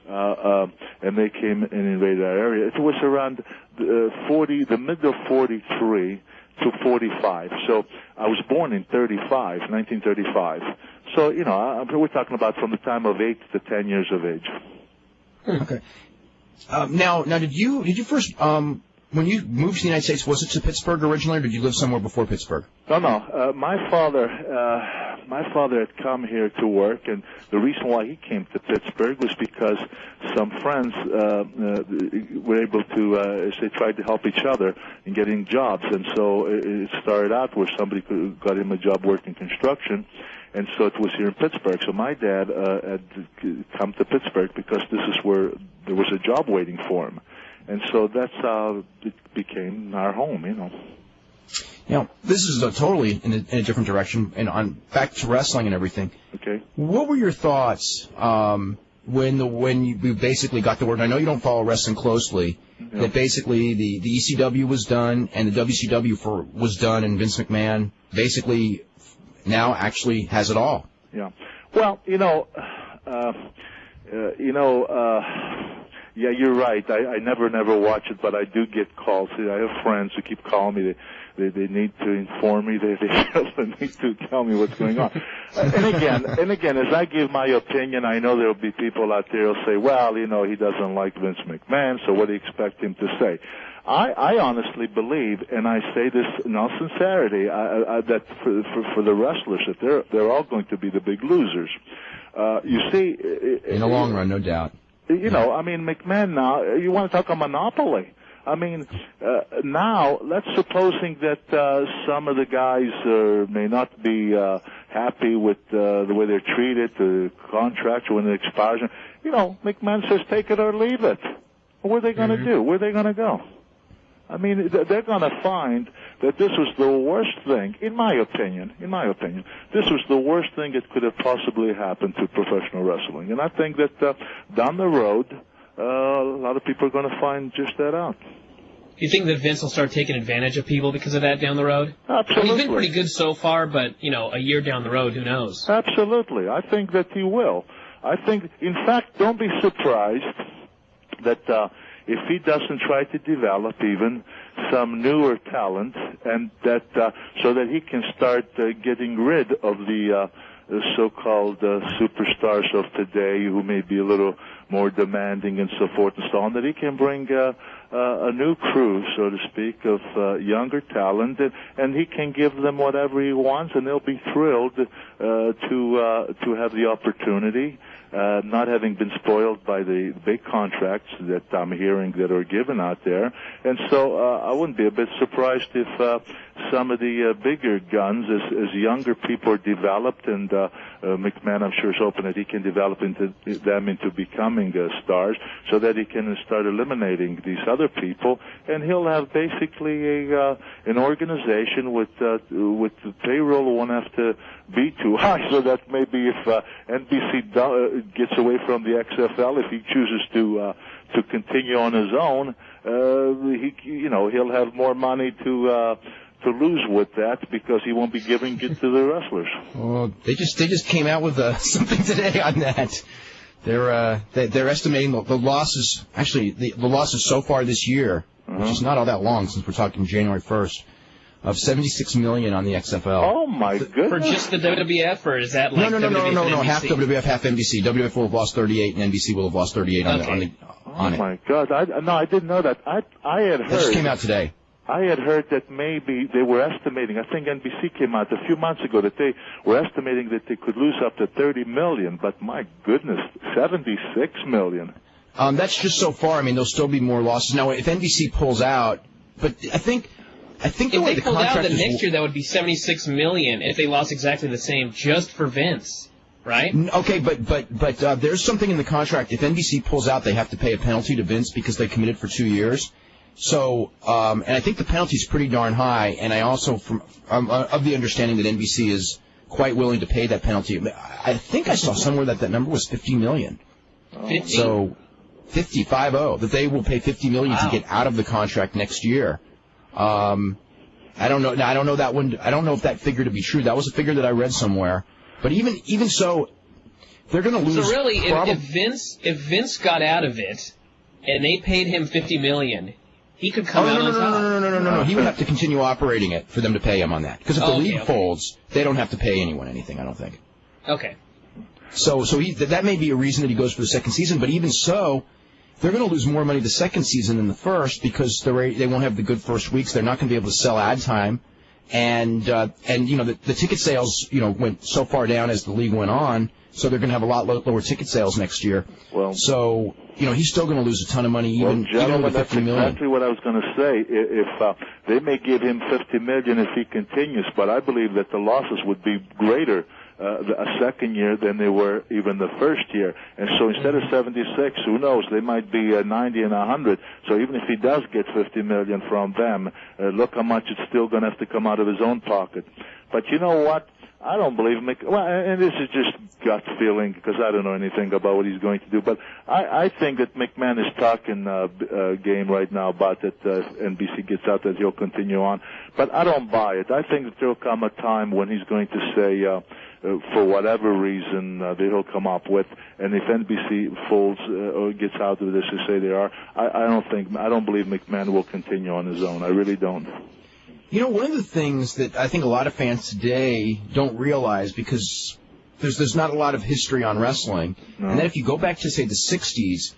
and they came and invaded our area. It was around the mid of 43 to 45. So I was born in 1935. So we're talking about from the time of 8 to 10 years of age. Okay. Now, did you first, when you moved to the United States, was it to Pittsburgh originally, or did you live somewhere before Pittsburgh? No. My father had come here to work, and the reason why he came to Pittsburgh was because some friends were able to, as they tried to help each other in getting jobs, and so it started out where somebody got him a job working construction. And so it was here in Pittsburgh. So my dad had come to Pittsburgh because this is where there was a job waiting for him. And so that's how it became our home, This is totally in a different direction, and back to wrestling and everything. Okay. What were your thoughts when you basically got the word? I know you don't follow wrestling closely. Yeah. That basically the ECW was done and the WCW was done, and Vince McMahon basically now actually has it all. Yeah. Well, yeah, you're right. I never watch it, but I do get calls. I have friends who keep calling me. They need to inform me. They need to tell me what's going on. And again, as I give my opinion, I know there'll be people out there who'll say, well, he doesn't like Vince McMahon, so what do you expect him to say? I honestly believe, and I say this in all sincerity, that for the wrestlers, that they're all going to be the big losers. You see, in the long run, no doubt. You know, I mean, McMahon now, you want to talk a monopoly. I mean, now, let's supposing that some of the guys may not be happy with the way they're treated, the contract when it expires. You know, McMahon says take it or leave it. What are they going to do? Where are they going to go? I mean, they're going to find that this was the worst thing, in my opinion, this was the worst thing that could have possibly happened to professional wrestling. And I think that down the road, a lot of people are going to find just that out. Do you think that Vince will start taking advantage of people because of that down the road? Absolutely. He's been pretty good so far, but, you know, a year down the road, who knows? Absolutely. I think that he will. I think, in fact, don't be surprised that if he doesn't try to develop even some newer talent, and that so that he can start getting rid of the so-called superstars of today who may be a little more demanding and so forth and so on, that he can bring a new crew, so to speak, of younger talent, and he can give them whatever he wants, and they'll be thrilled to have the opportunity, not having been spoiled by the big contracts that I'm hearing that are given out there. And so I wouldn't be a bit surprised if some of the bigger guns, as younger people are developed, and McMahon, I'm sure, is hoping that he can develop them into becoming stars, so that he can start eliminating these other people, and he'll have basically an organization with the payroll won't have to be too high, so that maybe if NBC gets away from the XFL, if he chooses to continue on his own, he'll have more money to lose with that, because he won't be giving it to the wrestlers. Well, they just came out with something today on that. They're estimating the losses. Actually, the losses so far this year, which is not all that long since we're talking January 1st, of $76 million on the XFL. Oh my goodness! For just the WWF, or is that like no, half WWF, half NBC. WWF will have lost 38, and NBC will have lost 38 on it. Oh my God! I didn't know that. I had heard. That just came out today. I had heard that maybe they were estimating, I think NBC came out a few months ago, that they were estimating that they could lose up to $30 million, but my goodness, $76 million. That's just so far. I mean, there'll still be more losses. Now, if NBC pulls out, but I think if they pulled out, then next year that would be $76 million if they lost exactly the same just for Vince, right? Okay, but there's something in the contract. If NBC pulls out, they have to pay a penalty to Vince because they committed for 2 years. So, and I think the penalty's pretty darn high, and I also, of the understanding that NBC is quite willing to pay that penalty. I think I saw somewhere that number was $50 million. 50? So, 50, that they will pay $50 million to get out of the contract next year. I don't know. Now, I don't know that one. I don't know if that figure to be true. That was a figure that I read somewhere. But even so, they're going to lose. So really, if Vince got out of it, and they paid him $50 million. He could come out on top. No. He would have to continue operating it for them to pay him on that. Because if the league folds, they don't have to pay anyone anything, I don't think. Okay. So that may be a reason that he goes for the second season. But even so, they're going to lose more money the second season than the first because they won't have the good first weeks. They're not going to be able to sell ad time. And the ticket sales, went so far down as the league went on. So they're going to have a lot lower ticket sales next year. Well, so he's still going to lose a ton of money, even with $50 million. That's exactly what I was going to say. If they may give him $50 million if he continues, but I believe that the losses would be greater a second year than they were even the first year. And so instead of 76, who knows? They might be 90 and 100. So even if he does get $50 million from them, look how much it's still going to have to come out of his own pocket. But you know what? I don't believe and this is just gut feeling because I don't know anything about what he's going to do, but I think that McMahon is talking game right now about that if NBC gets out that he'll continue on. But I don't buy it. I think that there will come a time when he's going to say, for whatever reason, that he'll come up with, and if NBC folds or gets out of this, as say they are, I don't believe McMahon will continue on his own. I really don't. One of the things that I think a lot of fans today don't realize, because there's not a lot of history on wrestling, and then if you go back to, say, the 60s,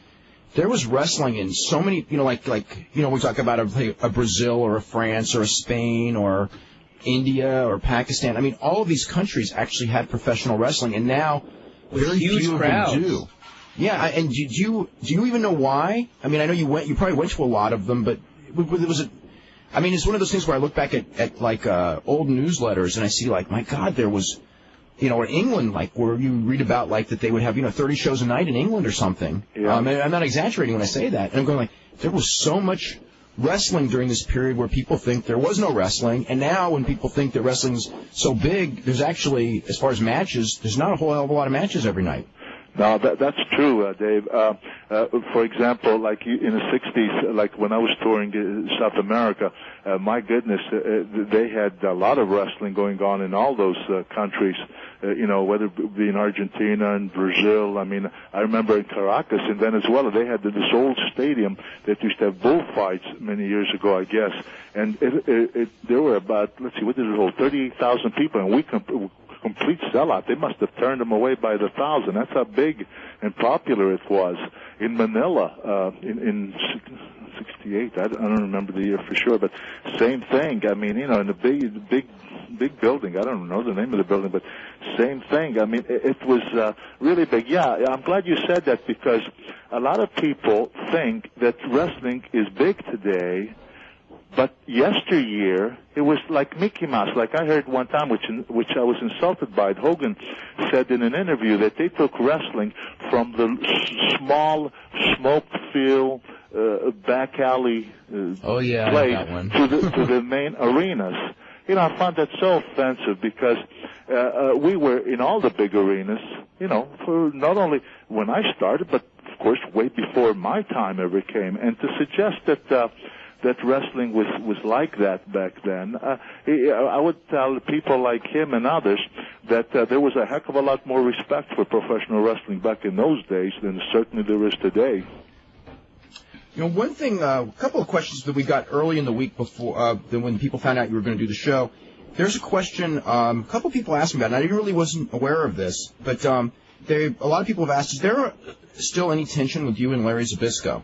there was wrestling in so many, we talk about a Brazil or a France or a Spain or India or Pakistan. I mean, all of these countries actually had professional wrestling, and now very few of them do. Yeah, and do you even know why? I mean, I know you probably went to a lot of them, but I mean, it's one of those things where I look back at like old newsletters and I see like, my God, there was, or England, like where you read about like that they would have 30 shows a night in England or something. Yeah. And I'm not exaggerating when I say that. And I'm going like, there was so much wrestling during this period where people think there was no wrestling, and now when people think that wrestling's so big, there's actually, as far as matches, there's not a whole hell of a lot of matches every night. No, that's true, Dave. For example, like in the 60s, like when I was touring South America, my goodness, they had a lot of wrestling going on in all those countries, whether it be in Argentina and Brazil. I mean, I remember in Caracas in Venezuela, they had this old stadium that used to have bullfights many years ago, I guess. And there were about, let's see, what did it hold, 38,000 people, and we complete sellout. They must have turned them away by the thousand. That's how big and popular it was. In Manila, in 68, I don't remember the year for sure, but same thing. I mean, in a big building. I don't know the name of the building, but same thing. I mean, it was really big. Yeah, I'm glad you said that, because a lot of people think that wrestling is big today, but yesteryear, it was like Mickey Mouse. Like I heard one time, which I was insulted by it. Hogan said in an interview that they took wrestling from the small, smoke-filled back alley place to the main arenas. I found that so offensive, because we were in all the big arenas, for not only when I started, but of course way before my time ever came. And to suggest that wrestling was like that back then, I would tell people like him and others that there was a heck of a lot more respect for professional wrestling back in those days than certainly there is today. One thing, a couple of questions that we got early in the week before, when people found out you were going to do the show. There's a question, a couple of people asked me about it, and I really wasn't aware of this, but a lot of people have asked, is there still any tension with you and Larry Zbyszko?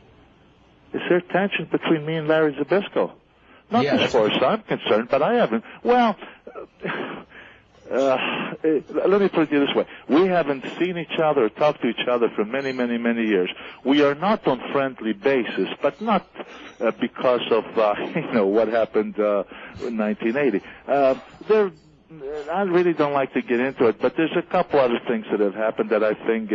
Is there tension between me and Larry Zbyszko? Not as far as I'm concerned, but I haven't. Well, let me put it this way. We haven't seen each other or talked to each other for many, many, many years. We are not on friendly basis, but not because of, what happened in 1980. I really don't like to get into it, but there's a couple other things that have happened that I think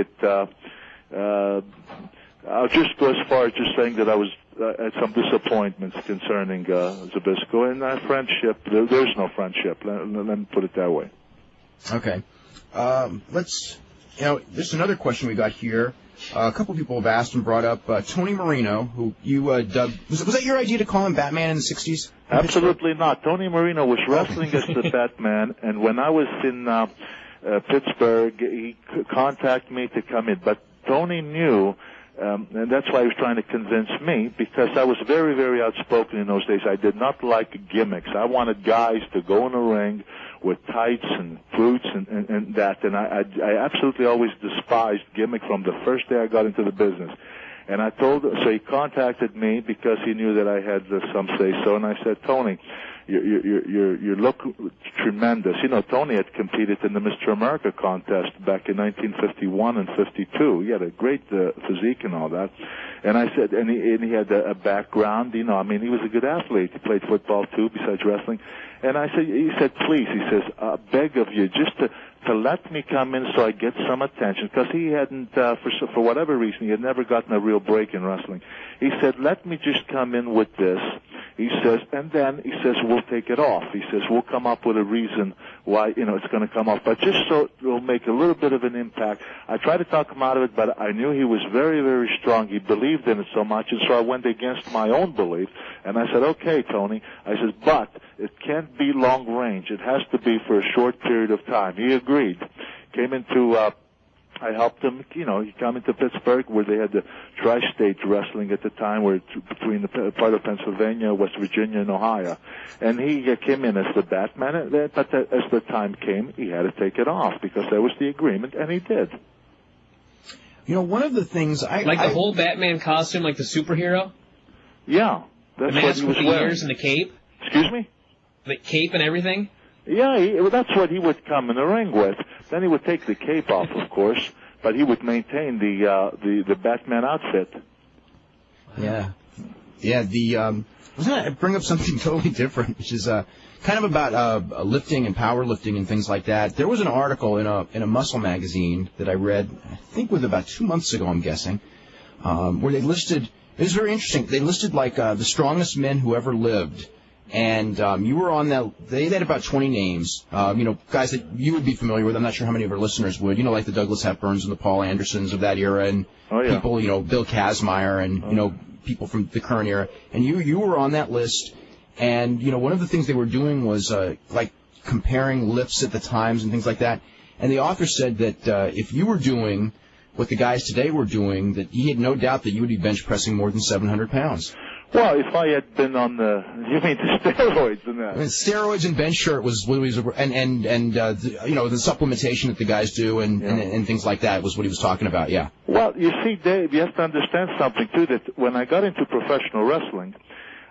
I'll just go as far as just saying that I was at some disappointments concerning Zbyszko, and our friendship, there's no friendship. Let me put it that way. Okay. There's another question we got here. A couple people have asked and brought up Tony Marino, who you dubbed. Was that your idea to call him Batman in the 60s? Absolutely not. Tony Marino was wrestling as the Batman, and when I was in Pittsburgh, he contacted me to come in. But Tony knew, and that's why he was trying to convince me, because I was very, very outspoken in those days. I did not like gimmicks. I wanted guys to go in the ring with tights and boots and that, and I absolutely always despised gimmick from the first day I got into the business. And so he contacted me because he knew that I had some say-so, and I said, Tony, you look tremendous. Tony had competed in the Mr. America contest back in 1951 and 52. He had a great physique and all that. And I said, and he had a background, he was a good athlete. He played football too, besides wrestling. And he said, please, he says, beg of you, just to let me come in so I get some attention, because he hadn't, for whatever reason, he had never gotten a real break in wrestling. He said, let me just come in with this. He says, and then he says, we'll take it off. He says, we'll come up with a reason why, it's going to come off. But just so it'll make a little bit of an impact. I tried to talk him out of it, but I knew he was very, very strong. He believed in it so much, and so I went against my own belief. And I said, okay, Tony. I said, but it can't be long range. It has to be for a short period of time. He agreed. Came into, I helped him, he came into Pittsburgh where they had the tri-state wrestling at the time, where between the part of Pennsylvania, West Virginia, and Ohio. And he came in as the Batman, but as the time came, he had to take it off because that was the agreement, and he did. One of the things the whole Batman costume, like the superhero? Yeah. That's the mask what with he the was wearing. ears and the cape? Excuse me? The cape and everything? Yeah, that's what he would come in the ring with. Then he would take the cape off, of course, but he would maintain the Batman outfit. Yeah. Yeah, I was going to bring up something totally different, which is kind of about lifting and powerlifting and things like that. There was an article in a muscle magazine that I read, I think about 2 months ago, I'm guessing, where they listed, it was very interesting, they listed like the strongest men who ever lived. And you were on that. They had about 20 names, guys that you would be familiar with. I'm not sure how many of our listeners would. Like the Douglas Hepburns and the Paul Andersons of that era, and people, Bill Kazmaier, and people from the current era. And you were on that list. And one of the things they were doing was like comparing lifts at the times and things like that. And the author said that if you were doing what the guys today were doing, that he had no doubt that you would be bench pressing more than 700 pounds. Well, if I had been on you mean the steroids and that? Steroids and bench shirt was what he was, and the supplementation that the guys do and things like that was what he was talking about. Yeah. Well, you see, Dave, you have to understand something too. That when I got into professional wrestling,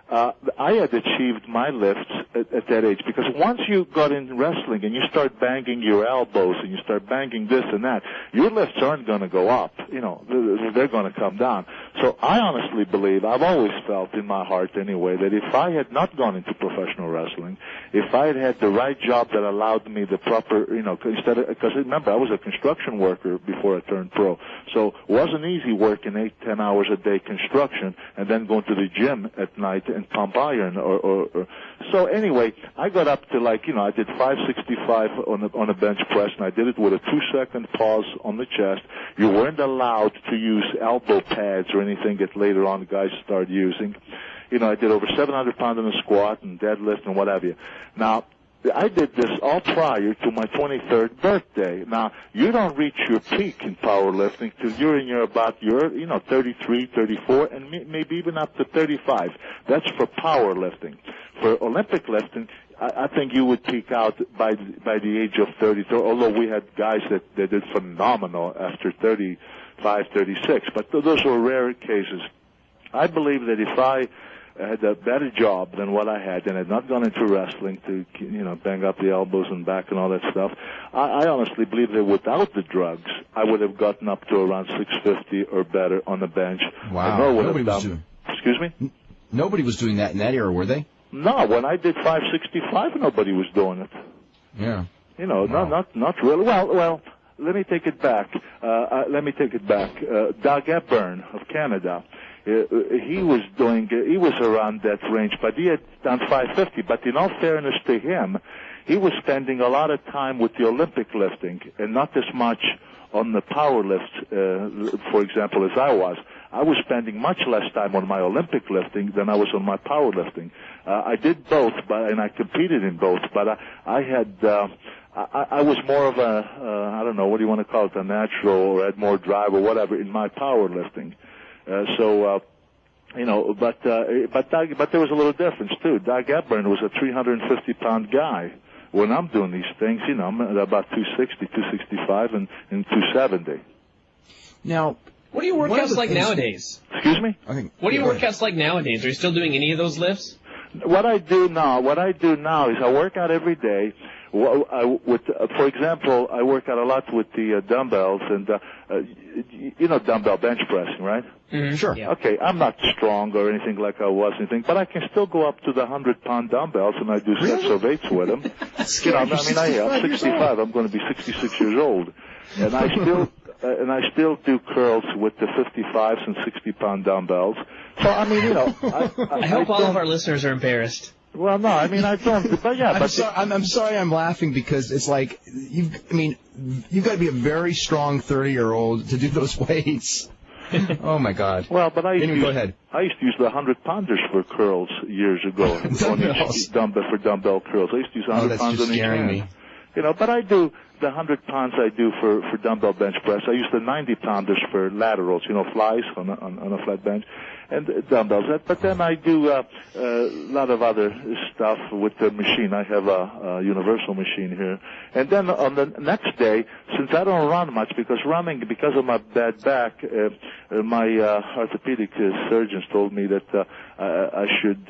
I had achieved my lifts at that age, because once you got in wrestling and you start banging your elbows and you start banging this and that, your lifts aren't going to go up. They're going to come down. So I honestly believe, I've always felt in my heart anyway, that if I had not gone into professional wrestling, if I had the right job that allowed me the proper, because remember, I was a construction worker before I turned pro, so it wasn't easy working 8-10 hours a day construction and then going to the gym at night and pump iron or so anyway, I got up to I did 565 on a bench press, and I did it with a 2-second pause on the chest. You weren't allowed to use elbow pads or anything that later on the guys started using. I did over 700 pounds in a squat and deadlift and what have you. Now, I did this all prior to my 23rd birthday. Now, you don't reach your peak in powerlifting till you're in about 33, 34, and maybe even up to 35. That's for powerlifting. For Olympic lifting, I think you would peak out by the age of 30, although we had guys that did phenomenal after 35, 36, but those were rare cases. I believe that if I had a better job than what I had and had not gone into wrestling to, bang up the elbows and back and all that stuff, I honestly believe that without the drugs, I would have gotten up to around 650 or better on the bench. Wow. Nobody was doing. Excuse me? Nobody was doing that in that era, were they? No, when I did 565, nobody was doing it. Yeah. Wow. Not really. Well, let me take it back. Doug Hepburn of Canada. He was around that range, but he had done 550. But in all fairness to him, he was spending a lot of time with the Olympic lifting and not as much on the power lift, for example, as I was. I was spending much less time on my Olympic lifting than I was on my power lifting. I did both, and I competed in both, but I was more of I don't know, what do you want to call it, a natural, or had more drive or whatever in my power lifting. But there was a little difference too. Doug Hepburn was a 350-pound guy. When I'm doing these things, I'm at about 260, 265, and 270. Now, what are your workouts like nowadays? Excuse me? What are your workouts like nowadays? Are you still doing any of those lifts? What I do now is I work out every day. For example, I work out a lot with the dumbbells and dumbbell bench pressing, right? Mm-hmm. Sure. Yeah. Okay, I'm not strong or anything like I was, but I can still go up to the 100-pound dumbbells, and I do sets of eights with them. I'm 65. I'm going to be 66 years old, and I still do curls with the 55s and 60-pound dumbbells. So I hope all of our listeners are embarrassed. Well, no, I don't. But yeah, I'm sorry, I'm laughing because it's like you've got to be a very strong 30-year-old to do those weights. Oh my God. Well, but go ahead. I used to use the 100-pounders for curls years ago. For dumbbell curls. I used to use 100 pounds on each hand. Me. But I do the 100 pounds I do for dumbbell bench press. I use the 90-pounders for laterals, flies on a flat bench, and dumbbells. But then I do a lot of other stuff with the machine. I have a universal machine here. And then on the next day, since I don't run much, because of my bad back, my orthopedic surgeons told me that I should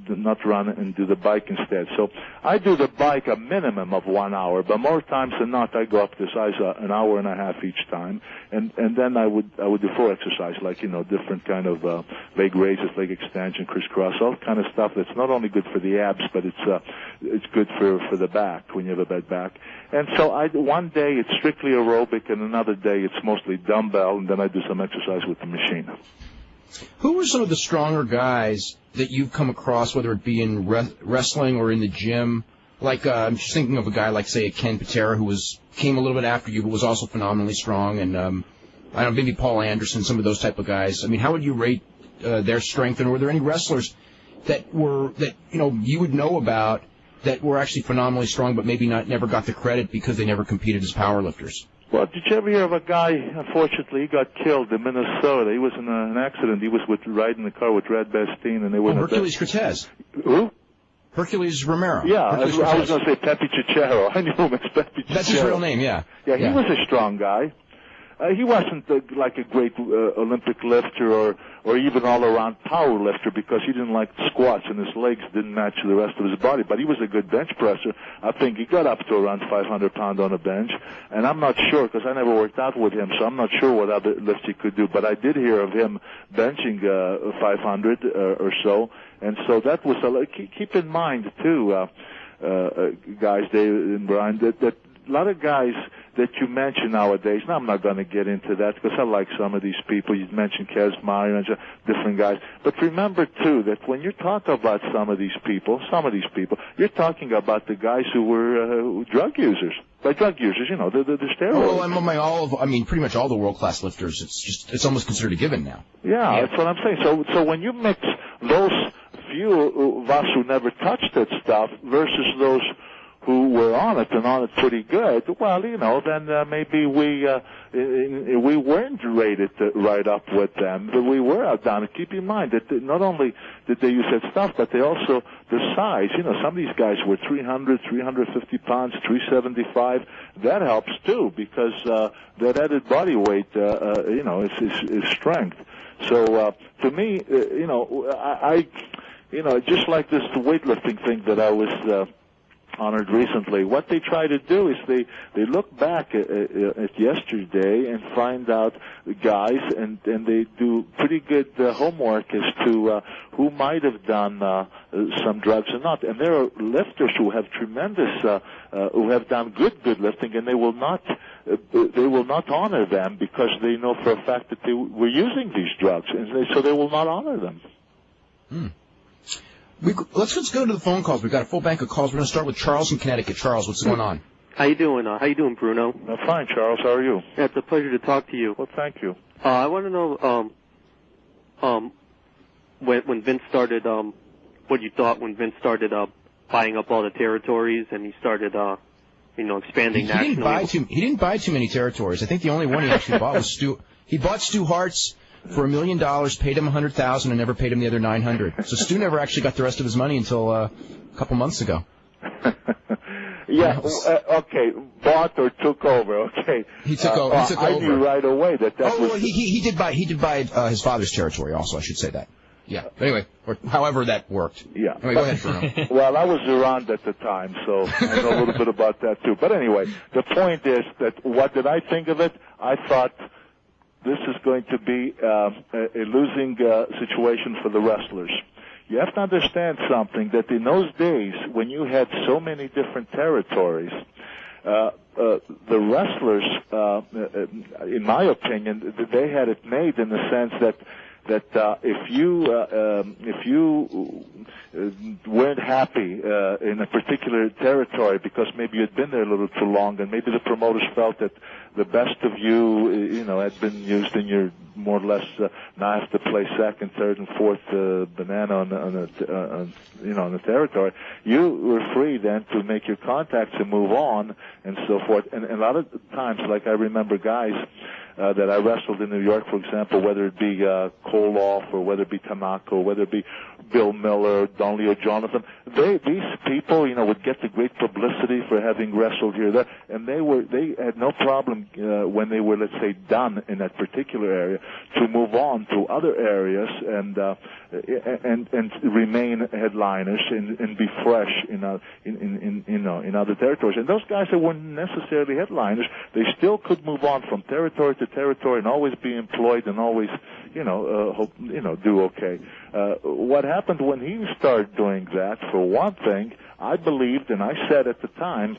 not run and do the bike instead. So I do the bike a minimum of 1 hour, but more times than than not, I go up to size an hour and a half each time, and then I would do floor exercise, like, different kind of leg raises, leg extension, crisscross, all kind of stuff that's not only good for the abs, but it's good for the back when you have a bad back. And so one day it's strictly aerobic, and another day it's mostly dumbbell, and then I do some exercise with the machine. Who are some of the stronger guys that you've come across, whether it be in wrestling or in the gym? Like, I'm just thinking of a guy like, say, Ken Patera, who came a little bit after you, but was also phenomenally strong, and I don't know, maybe Paul Anderson, some of those type of guys. I mean, how would you rate their strength, and were there any wrestlers that you would know about that were actually phenomenally strong, but maybe never got the credit because they never competed as powerlifters? Well, did you ever hear of a guy, unfortunately, he got killed in Minnesota. He was in an accident. He was riding the car with Red Bastine, and they were Hercules Cortez. Who? Hercules Romero. Yeah, I was going to say Pepe Cicero. I knew him as Pepe Cicero. That's his real name, yeah. Yeah, he was a strong guy. He wasn't like a great Olympic lifter or even all-around power lifter, because he didn't like squats and his legs didn't match the rest of his body. But he was a good bench presser. I think he got up to around 500 pounds on a bench. And I'm not sure, because I never worked out with him, so I'm not sure what other lifts he could do. But I did hear of him benching 500 or so. And so that was keep in mind, too, guys, David and Brian, that a lot of guys that you mention nowadays, now I'm not going to get into that because I like some of these people. You mentioned Kaz Meyer and different guys. But remember, too, that when you're talking about some of these people, you're talking about the guys who were drug users. By drug users, the steroids. Well, pretty much all the world-class lifters, it's almost considered a given now. Yeah, that's what I'm saying. So when you mix those few of us who never touched that stuff versus those who were on it and on it pretty good, well, then maybe we weren't rated right up with them, but we were outdone. Keep in mind that not only did they use that stuff, but they also, the size, some of these guys were 300, 350 pounds, 375. That helps too, because that added body weight, is strength. So to me, I just like this weightlifting thing that I was honored recently. What they try to do is they look back at yesterday and find out the guys, and they do pretty good homework as to who might have done some drugs or not. And there are lifters who have tremendous, who have done good lifting, and they will not honor them because they know for a fact that they were using these drugs, and so they will not honor them. Let's go to the phone calls. We've got a full bank of calls. We're going to start with Charles in Connecticut. Charles, what's going on? How you doing? How you doing, Bruno? I'm fine, Charles. How are you? Yeah, it's a pleasure to talk to you. Well, thank you. I want to know when Vince started, what you thought when Vince started buying up all the territories and he started, expanding nationally. He didn't buy too many territories. I think the only one he actually bought was Stu. He bought Stu Hart's for $1 million, paid him $100,000, and never paid him the other $900. So Stu never actually got the rest of his money until a couple months ago. Yeah. Okay. Bought or took over? Okay. He took over. I knew right away that was. Well, he did buy his father's territory. Also, I should say that. Yeah. Anyway, however that worked. Yeah. Anyway, go ahead, Bruno. Well, I was around at the time, so I know a little bit about that too. But anyway, the point is that what did I think of it? I thought this is going to be a losing situation for the wrestlers. You have to understand something, that in those days when you had so many different territories, the wrestlers, in my opinion, they had it made in the sense that if you weren't happy in a particular territory because maybe you'd been there a little too long, and maybe the promoters felt that the best of you, had been used, and you're more or less now have to play second, third, and fourth banana on the territory. You were free then to make your contacts and move on and so forth. And a lot of times, like I remember guys that I wrestled in New York, for example, whether it be Koloff or whether it be Tanaka, whether it be Bill Miller, Don Leo Jonathan, these people, would get the great publicity for having wrestled here, there, and they had no problem when they were, let's say, done in that particular area to move on to other areas and and remain headliners and be fresh in other territories. And those guys that weren't necessarily headliners, they still could move on from territory to territory and always be employed and always do okay. What happened when he started doing that? For one thing, I believed, and I said at the time,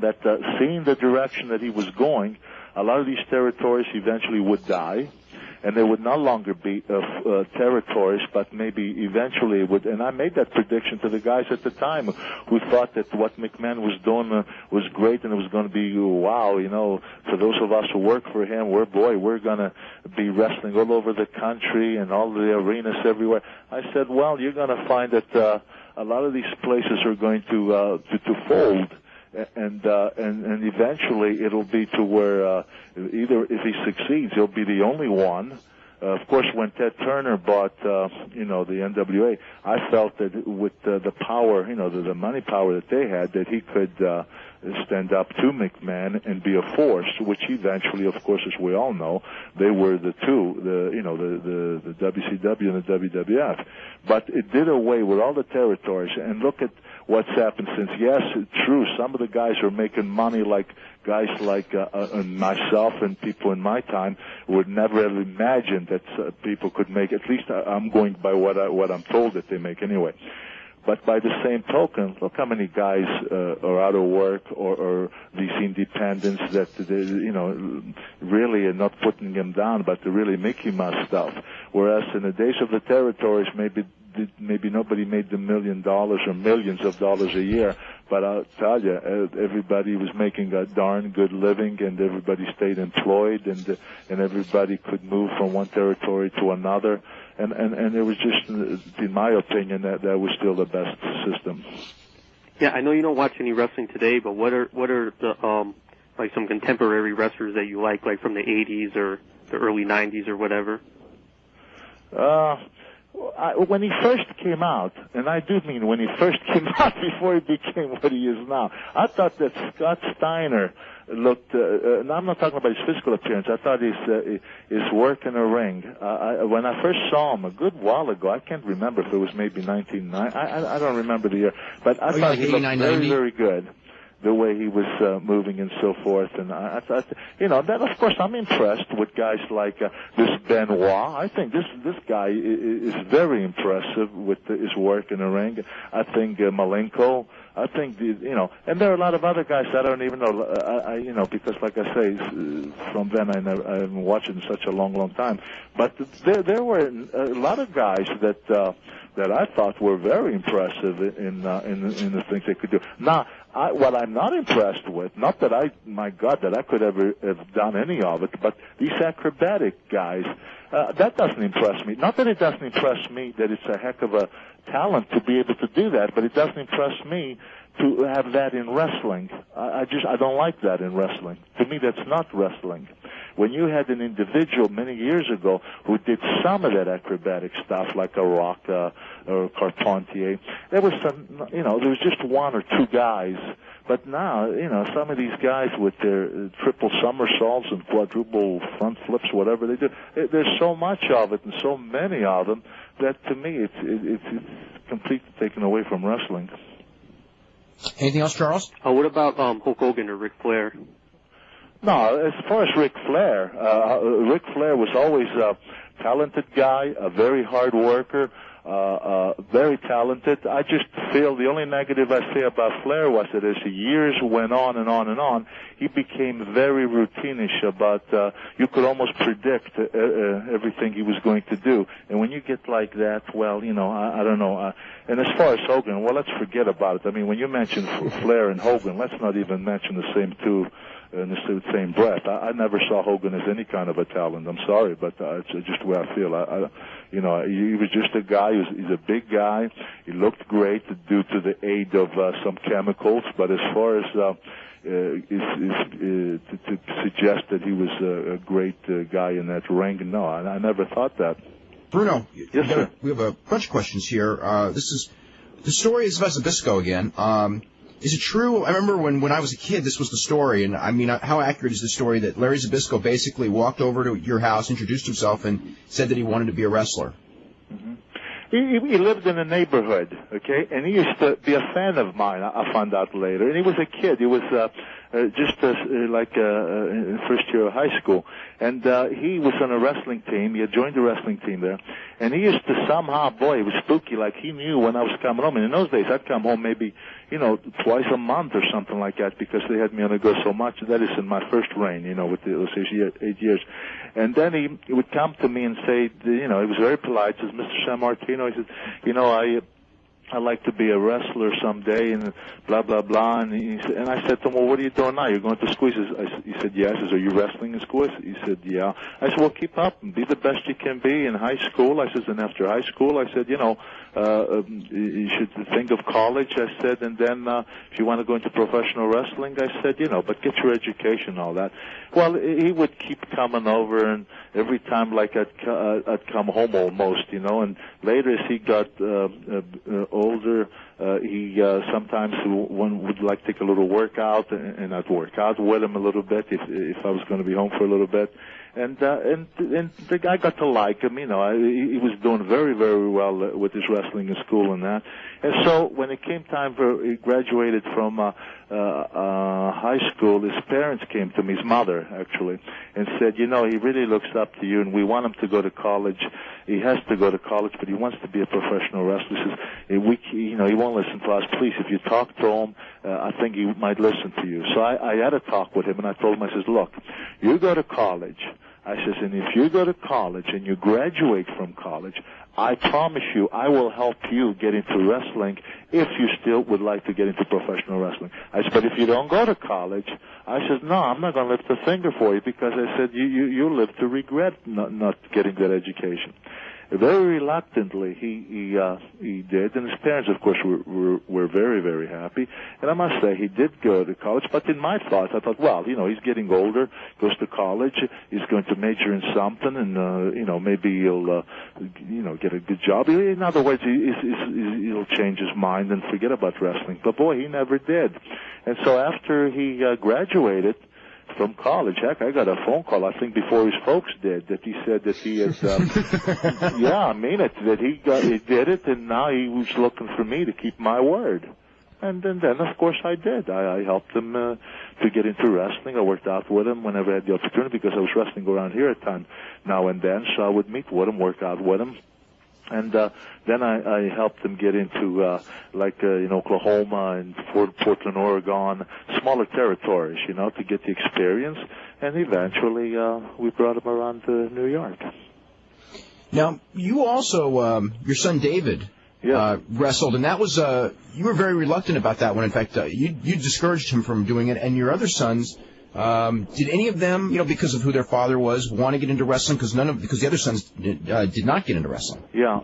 that seeing the direction that he was going, a lot of these territories eventually would die, and they would no longer be territories, but maybe eventually would. And I made that prediction to the guys at the time who thought that what McMahon was doing was great, and it was going to be, wow, for those of us who work for him, we're going to be wrestling all over the country and all the arenas everywhere. I said, well, you're going to find that a lot of these places are going to fold. And eventually it'll be to where either if he succeeds, he'll be the only one. Of course, when Ted Turner bought, the NWA, I felt that with the power, the money power that they had, that he could stand up to McMahon and be a force. Which eventually, of course, as we all know, they were the two, the WCW and the WWF. But it did away with all the territories. And look at what's happened since. Yes, it's true. Some of the guys are making money like guys like myself and people in my time would never have imagined that people could make. At least I'm going by what I'm told that they make anyway. But by the same token, look how many guys are out of work or these independents that really are not putting them down, but they're really Mickey Mouse stuff. Whereas in the days of the territories, maybe nobody made $1 million or millions of dollars a year, but I'll tell you, everybody was making a darn good living, and everybody stayed employed, and everybody could move from one territory to another, and it was just, in my opinion, that was still the best system. Yeah, I know you don't watch any wrestling today, but what are the like some contemporary wrestlers that you like from the 80s or the early 90s or whatever? When he first came out, and I do mean when he first came out before he became what he is now, I thought that Scott Steiner looked, and I'm not talking about his physical appearance, I thought his work in a ring. When I first saw him a good while ago, I can't remember if it was maybe 1990, I don't remember the year, but I thought he looked very, very good. The way he was moving and so forth, and I thought, then of course I'm impressed with guys like this Benoit. I think this guy is very impressive with his work in the ring. I think Malenko. I think and there are a lot of other guys that I don't even know. Because like I say, from then I haven't watched it in such a long time. But there were a lot of guys that I thought were very impressive in the things they could do. Now, what I'm not impressed with, not that that I could ever have done any of it, but these acrobatic guys, that doesn't impress me. Not that it doesn't impress me that it's a heck of a talent to be able to do that, but it doesn't impress me to have that in wrestling. I don't like that in wrestling. To me, that's not wrestling. When you had an individual many years ago who did some of that acrobatic stuff, like a Rock or Carpentier, there was there was just one or two guys. But now, some of these guys with their triple somersaults and quadruple front flips, whatever they do, there's so much of it and so many of them that to me it's completely taken away from wrestling. Anything else, Charles? What about Hulk Hogan or Ric Flair? No, as far as Ric Flair was always a talented guy, a very hard worker, very talented. I just feel the only negative I say about Flair was that as the years went on and on and on, he became very routinish about, you could almost predict everything he was going to do. And when you get like that, well, I don't know. And as far as Hogan, well, let's forget about it. I mean, when you mention Flair and Hogan, let's not even mention the same two in the same breath. I never saw Hogan as any kind of a talent. I'm sorry, but it's just the way I feel. He was just a guy. He's a big guy. He looked great due to the aid of some chemicals. But as far as to suggest that he was a great guy in that ring, no, I never thought that. Bruno, yes, sir. We have a bunch of questions here. The story is about Zbyszko again. Is it true? I remember when I was a kid, this was the story, and I mean, how accurate is the story that Larry Zbyszko basically walked over to your house, introduced himself, and said that he wanted to be a wrestler? Mm-hmm. He lived in a neighborhood, okay, and he used to be a fan of mine. I found out later, and he was a kid. He was in first year of high school, and he was on a wrestling team. He had joined the wrestling team there, and he used to somehow, boy, it was spooky. Like he knew when I was coming home. And in those days, I'd come home maybe twice a month or something like that because they had me on the go so much. That is in my first reign, with those 8 years. And then he would come to me and say, he was very polite. Says, Mr. Sammartino, he said, I'd like to be a wrestler someday, and blah, blah, blah. And I said to him, well, what are you doing now? You're going to school? He said, yes. I said, are you wrestling in school? He said, yeah. I said, well, keep up and be the best you can be in high school. I said, and after high school, I said, you should think of college, I said, and then if you want to go into professional wrestling, I said, but get your education and all that. Well, he would keep coming over, and every time, like, I'd come home almost, and later as he got older, he sometimes one would like to take a little workout, and I'd work out with him a little bit if I was going to be home for a little bit. And the guy got to like him, he was doing very, very well with his wrestling in school and that. And so when it came time he graduated from high school, his parents came to me, his mother actually, and said, he really looks up to you, and we want him to go to college. He has to go to college, but he wants to be a professional wrestler. He says, he won't listen to us. Please, if you talk to him, I think he might listen to you. So I had a talk with him, and I told him, I says, look, you go to college. I says, and if you go to college and you graduate from college, I promise you I will help you get into wrestling if you still would like to get into professional wrestling. I said, but if you don't go to college, I said, no, I'm not going to lift a finger for you, because I said, you live to regret not getting that education. Very reluctantly, he did, and his parents, of course, were very, very happy. And I must say, he did go to college. But in my thoughts, I thought, well, he's getting older, goes to college, he's going to major in something, and maybe he'll, get a good job. In other words, he'll change his mind and forget about wrestling. But boy, he never did. And so after he graduated from college, heck, I got a phone call, I think before his folks did, that he said that he had, yeah, I mean it, that he did it, and now he was looking for me to keep my word. And then of course, I did. I helped him to get into wrestling. I worked out with him whenever I had the opportunity, because I was wrestling around here at time now and then, so I would meet with him, work out with him. And then I helped him get into Oklahoma and Portland, Oregon, smaller territories, to get the experience. And eventually we brought him around to New York. Now, you also, your son David, wrestled, and that was you were very reluctant about that one. In fact, you discouraged him from doing it, and your other sons. Did any of them, because of who their father was, want to get into wrestling? Because the other sons did not get into wrestling. Yeah,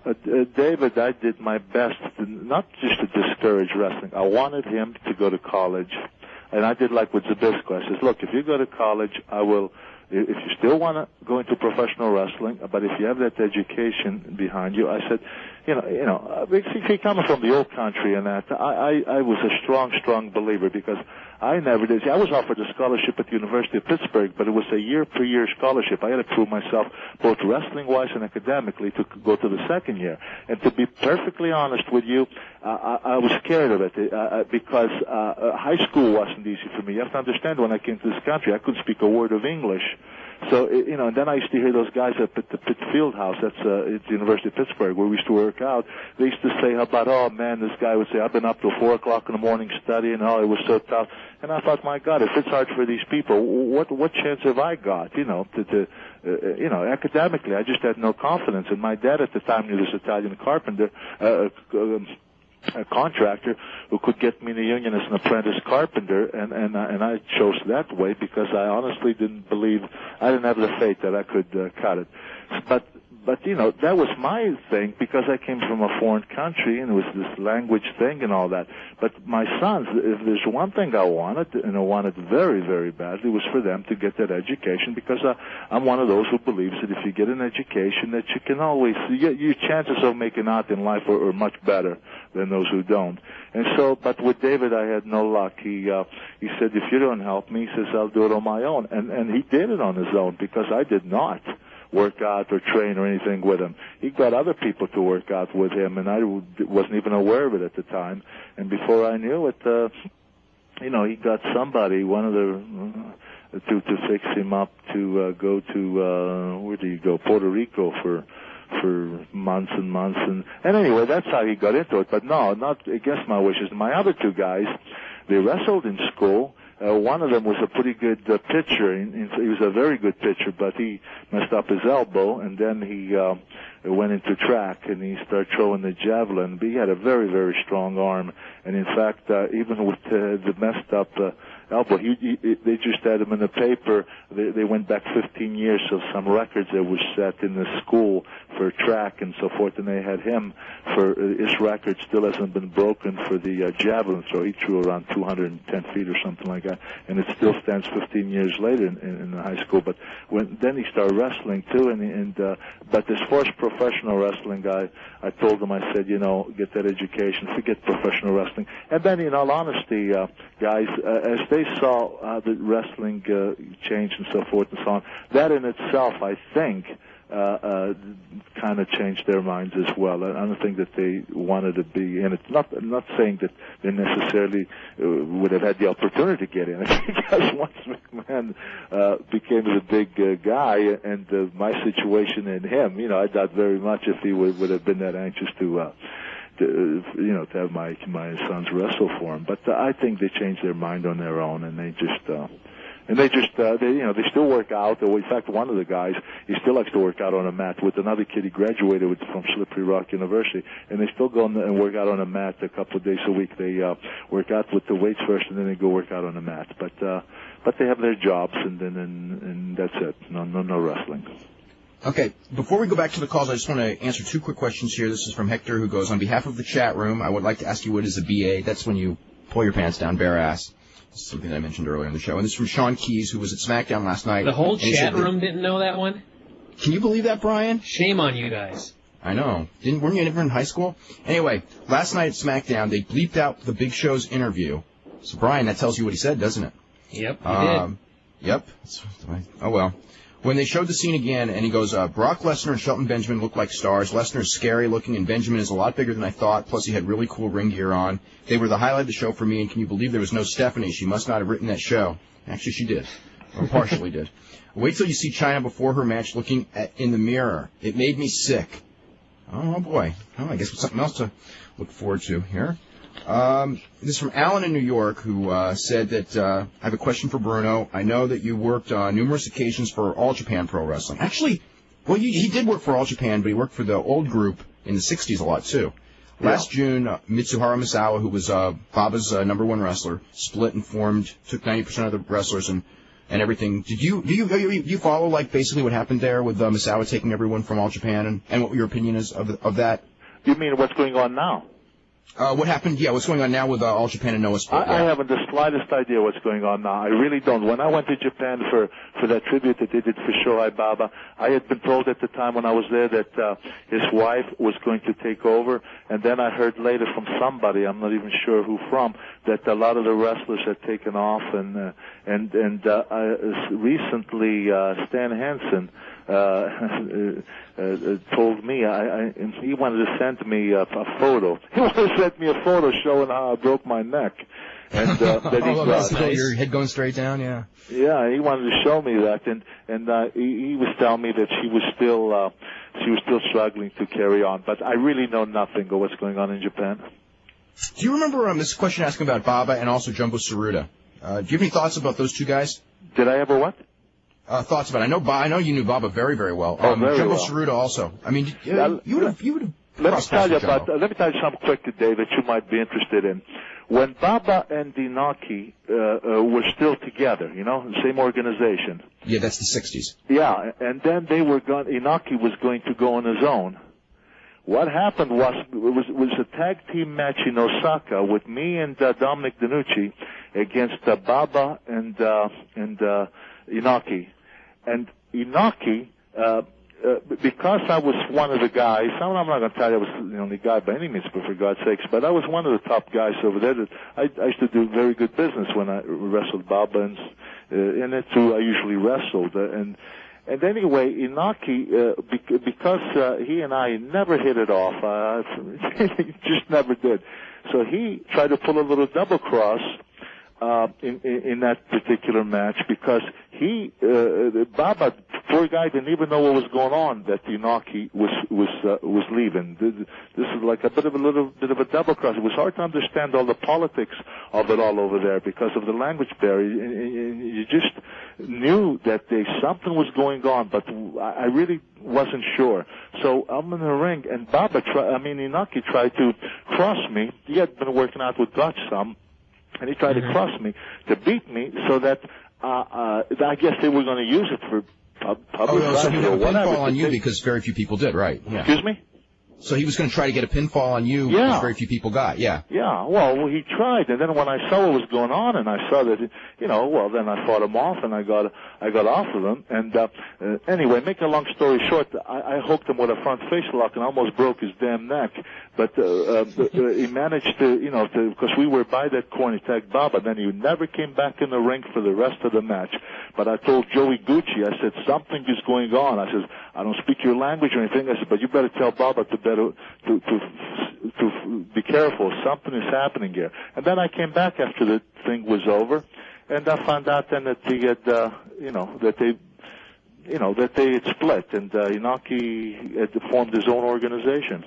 David, I did my best, not just to discourage wrestling. I wanted him to go to college, and I did like with Zabisco. I says, look, if you go to college, I will. If you still want to go into professional wrestling, but if you have that education behind you, I said, see, coming from the old country and that, I was a strong believer, because I never did. See, I was offered a scholarship at the University of Pittsburgh, but it was a year-per-year scholarship. I had to prove myself both wrestling-wise and academically to go to the second year. And to be perfectly honest with you, I was scared of it because high school wasn't easy for me. You have to understand, when I came to this country, I couldn't speak a word of English. So, and then I used to hear those guys up at the Pitt Field House, that's at the University of Pittsburgh, where we used to work out. They used to say about, oh man, this guy would say, I've been up till 4 o'clock in the morning studying, oh, it was so tough. And I thought, my God, if it's hard for these people, what chance have I got, academically, I just had no confidence. And my dad at the time knew this Italian carpenter, a contractor who could get me in the union as an apprentice carpenter, and I chose that way because I honestly didn't believe, I didn't have the faith that I could cut it. But that was my thing, because I came from a foreign country, and it was this language thing and all that. But my sons, if there's one thing I wanted, and I wanted very, very badly, was for them to get that education, because I'm one of those who believes that if you get an education, that you can always, your chances of making out in life are much better than those who don't. And so, but with David, I had no luck. He said, if you don't help me, he says, I'll do it on my own. And he did it on his own, because I did not work out or train or anything with him. He got other people to work out with him, and I wasn't even aware of it at the time. And before I knew it, he got somebody, one of the to fix him up to go to where did he go? Puerto Rico for months and months, and anyway, that's how he got into it. But no, not against my wishes. My other two guys, they wrestled in school. One of them was a pretty good pitcher. He was a very good pitcher, but he messed up his elbow, and then he went into track, and he started throwing the javelin. But he had a very, very strong arm, and in fact, even with the messed up elbow, they just had him in the paper. They went back 15 years of some records that were set in the school for track and so forth, and they had him for his record still hasn't been broken for the javelin throw. He threw around 210 feet or something like that, and it still stands 15 years later in the high school. But then he started wrestling too, but as far as professional wrestling, I told him, I said, get that education, forget professional wrestling. And then, in all honesty, guys, as they saw the wrestling change and so forth and so on, that in itself, I think, kind of changed their minds as well. I don't think that they wanted to be in it. I'm not saying that they necessarily would have had the opportunity to get in it, because once McMahon became the big guy, and my situation and him, I doubt very much if he would have been that anxious to have my sons wrestle for him. But I think they changed their mind on their own, and they still work out. In fact, one of the guys, he still likes to work out on a mat with another kid he graduated from Slippery Rock University, and they still go and work out on a mat a couple of days a week. They work out with the weights first, and then they go work out on a mat. But they have their jobs, and that's it. No wrestling. Okay, before we go back to the calls, I just want to answer two quick questions here. This is from Hector, who goes, on behalf of the chat room, I would like to ask you, what is a BA? That's when you pull your pants down, bare ass. It's something that I mentioned earlier in the show. And this is from Sean Keys, who was at SmackDown last night. The whole chat room didn't know that one? Can you believe that, Brian? Shame on you guys. I know. Weren't you ever in high school? Anyway, last night at SmackDown, they bleeped out the Big Show's interview. So, Brian, that tells you what he said, doesn't it? Yep, he did. Yep. Oh, well. When they showed the scene again, and he goes, Brock Lesnar and Shelton Benjamin look like stars. Lesnar is scary looking, and Benjamin is a lot bigger than I thought. Plus, he had really cool ring gear on. They were the highlight of the show for me, and can you believe there was no Stephanie? She must not have written that show. Actually, she did. Or partially did. Wait till you see Chyna before her match looking in the mirror. It made me sick. Oh, boy. Oh, I guess it's something else to look forward to here. This is from Alan in New York, who said that, I have a question for Bruno. I know that you worked on numerous occasions for All Japan Pro Wrestling. Actually, well, he did work for All Japan, but he worked for the old group in the 60s a lot, too. Last June, Mitsuharu Misawa, who was Baba's number one wrestler, split and formed, took 90% of the wrestlers and everything. Do you follow, like, basically what happened there with Misawa taking everyone from All Japan, and what your opinion is of that? You mean what's going on now? What happened? Yeah, what's going on now with All Japan and Noah Split? I haven't the slightest idea what's going on now. I really don't. When I went to Japan for that tribute that they did for Shohei Baba, I had been told at the time when I was there that his wife was going to take over, and then I heard later from somebody, I'm not even sure who from, that a lot of the wrestlers had taken off, and recently Stan Hansen told me he wanted to send me a photo. He wanted to send me a photo showing how I broke my neck, and that nice. Your head going straight down, yeah. Yeah, he wanted to show me that, and he was telling me that she was still struggling to carry on. But I really know nothing of what's going on in Japan. Do you remember this question asking about Baba and also Jumbo Tsuruta? Do you have any thoughts about those two guys? Did I ever what? Thoughts about it. I know you knew Baba very, very well. Very Jumbo well. Tsuruta also. I mean, you would have. Let me tell you something quick today that you might be interested in. When Baba and Inoki were still together, the same organization. Yeah, that's the 60s. Yeah, and then Inoki was going to go on his own. What happened was a tag team match in Osaka with me and Dominic DeNucci against Baba and Inoki. And Inoki, because I was one of the guys, I'm not going to tell you I was the only guy by any means, but for God's sakes, but I was one of the top guys over there. That I used to do very good business when I wrestled Baba, and it's who I usually wrestled. And anyway, Inaki, because he and I never hit it off, he just never did. So he tried to pull a little double cross in that particular match because Baba, poor guy, didn't even know what was going on, that Inaki was leaving. This is like a little bit of a double cross. It was hard to understand all the politics of it all over there because of the language barrier. You just knew that something was going on, but I really wasn't sure. So I'm in the ring, and Inaki tried to cross me. He had been working out with Dutch some. And he tried to cross me to beat me, so that I guess they were going to use it for public. So he had a pinfall on you because very few people did, right? Yeah. Excuse me? So he was going to try to get a pinfall on you, which very few people got. Yeah. Yeah. Well, he tried, and then when I saw what was going on, and I saw that, then I fought him off, and I got off of him. And anyway, make a long story short, I hooked him with a front face lock and almost broke his damn neck. But he managed to, because we were by that corner, he tagged Baba. Then he never came back in the ring for the rest of the match. But I told Joey Gucci, I said, something is going on. I said, I don't speak your language or anything. I said, but you better tell Baba to be careful. Something is happening here. And then I came back after the thing was over, and I found out then that he had, that they had split, and Inaki had formed his own organization.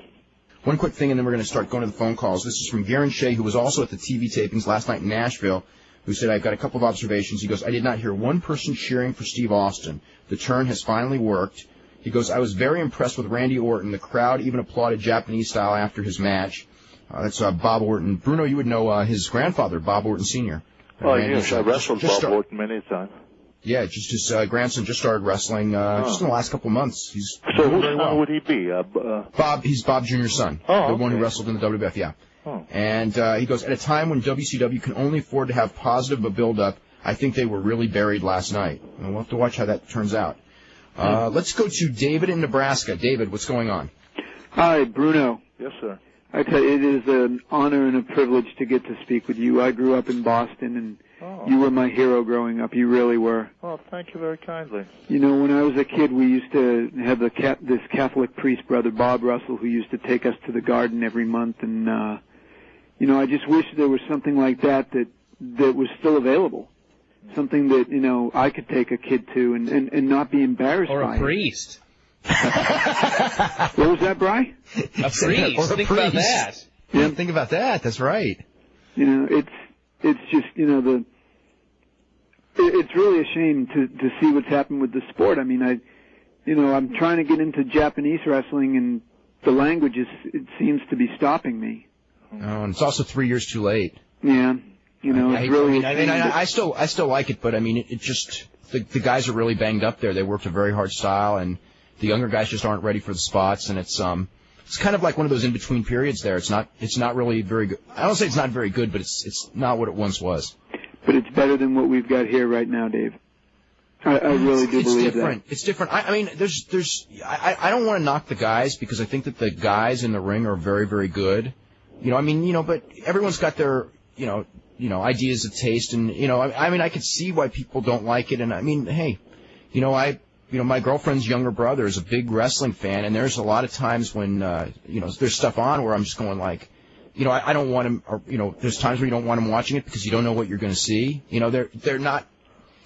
One quick thing, and then we're going to start going to the phone calls. This is from Garen Shea, who was also at the TV tapings last night in Nashville, who said, I've got a couple of observations. He goes, I did not hear one person cheering for Steve Austin. The turn has finally worked. He goes, I was very impressed with Randy Orton. The crowd even applauded Japanese style after his match. That's Bob Orton. Bruno, you would know his grandfather, Bob Orton Sr. Oh, yes, I wrestled Bob Orton many times. Yeah, just his grandson just started wrestling just in the last couple of months. He's so whose son would he be? Bob. He's Bob Jr.'s son. Oh, the one who wrestled in the WWF. Yeah. Oh. And he goes, at a time when WCW can only afford to have positive a build-up, I think they were really buried last night. And we'll have to watch how that turns out. Let's go to David in Nebraska. David, what's going on? Hi, Bruno. Yes, sir. I tell you, it is an honor and a privilege to get to speak with you. I grew up in Boston, and you were my hero growing up. You really were. Oh, thank you very kindly. When I was a kid, we used to have this Catholic priest, Brother Bob Russell, who used to take us to the garden every month. And, I just wish there was something like that was still available. Something that, I could take a kid to and not be embarrassed by. Or a priest. What was that, Bri? A priest. Think about that. Yeah, think about that. That's right. It's just, it's really a shame to see what's happened with the sport. I mean, I'm trying to get into Japanese wrestling, and the language it seems to be stopping me. Oh, and it's also 3 years too late. Yeah. It's really. I still like it, but I mean, it just the guys are really banged up there. They worked a very hard style, and the younger guys just aren't ready for the spots, and it's kind of like one of those in between periods there. It's not really very good. I don't say it's not very good, but it's not what it once was. But it's better than what we've got here right now, Dave. I really do believe that. It's different. I mean, I don't want to knock the guys because I think that the guys in the ring are very, very good. But everyone's got their, ideas of taste, and I mean, I could see why people don't like it, and I mean, hey, my girlfriend's younger brother is a big wrestling fan, and there's a lot of times when there's stuff on where I'm just going like, I don't want him, or there's times where you don't want him watching it because you don't know what you're going to see. They're not.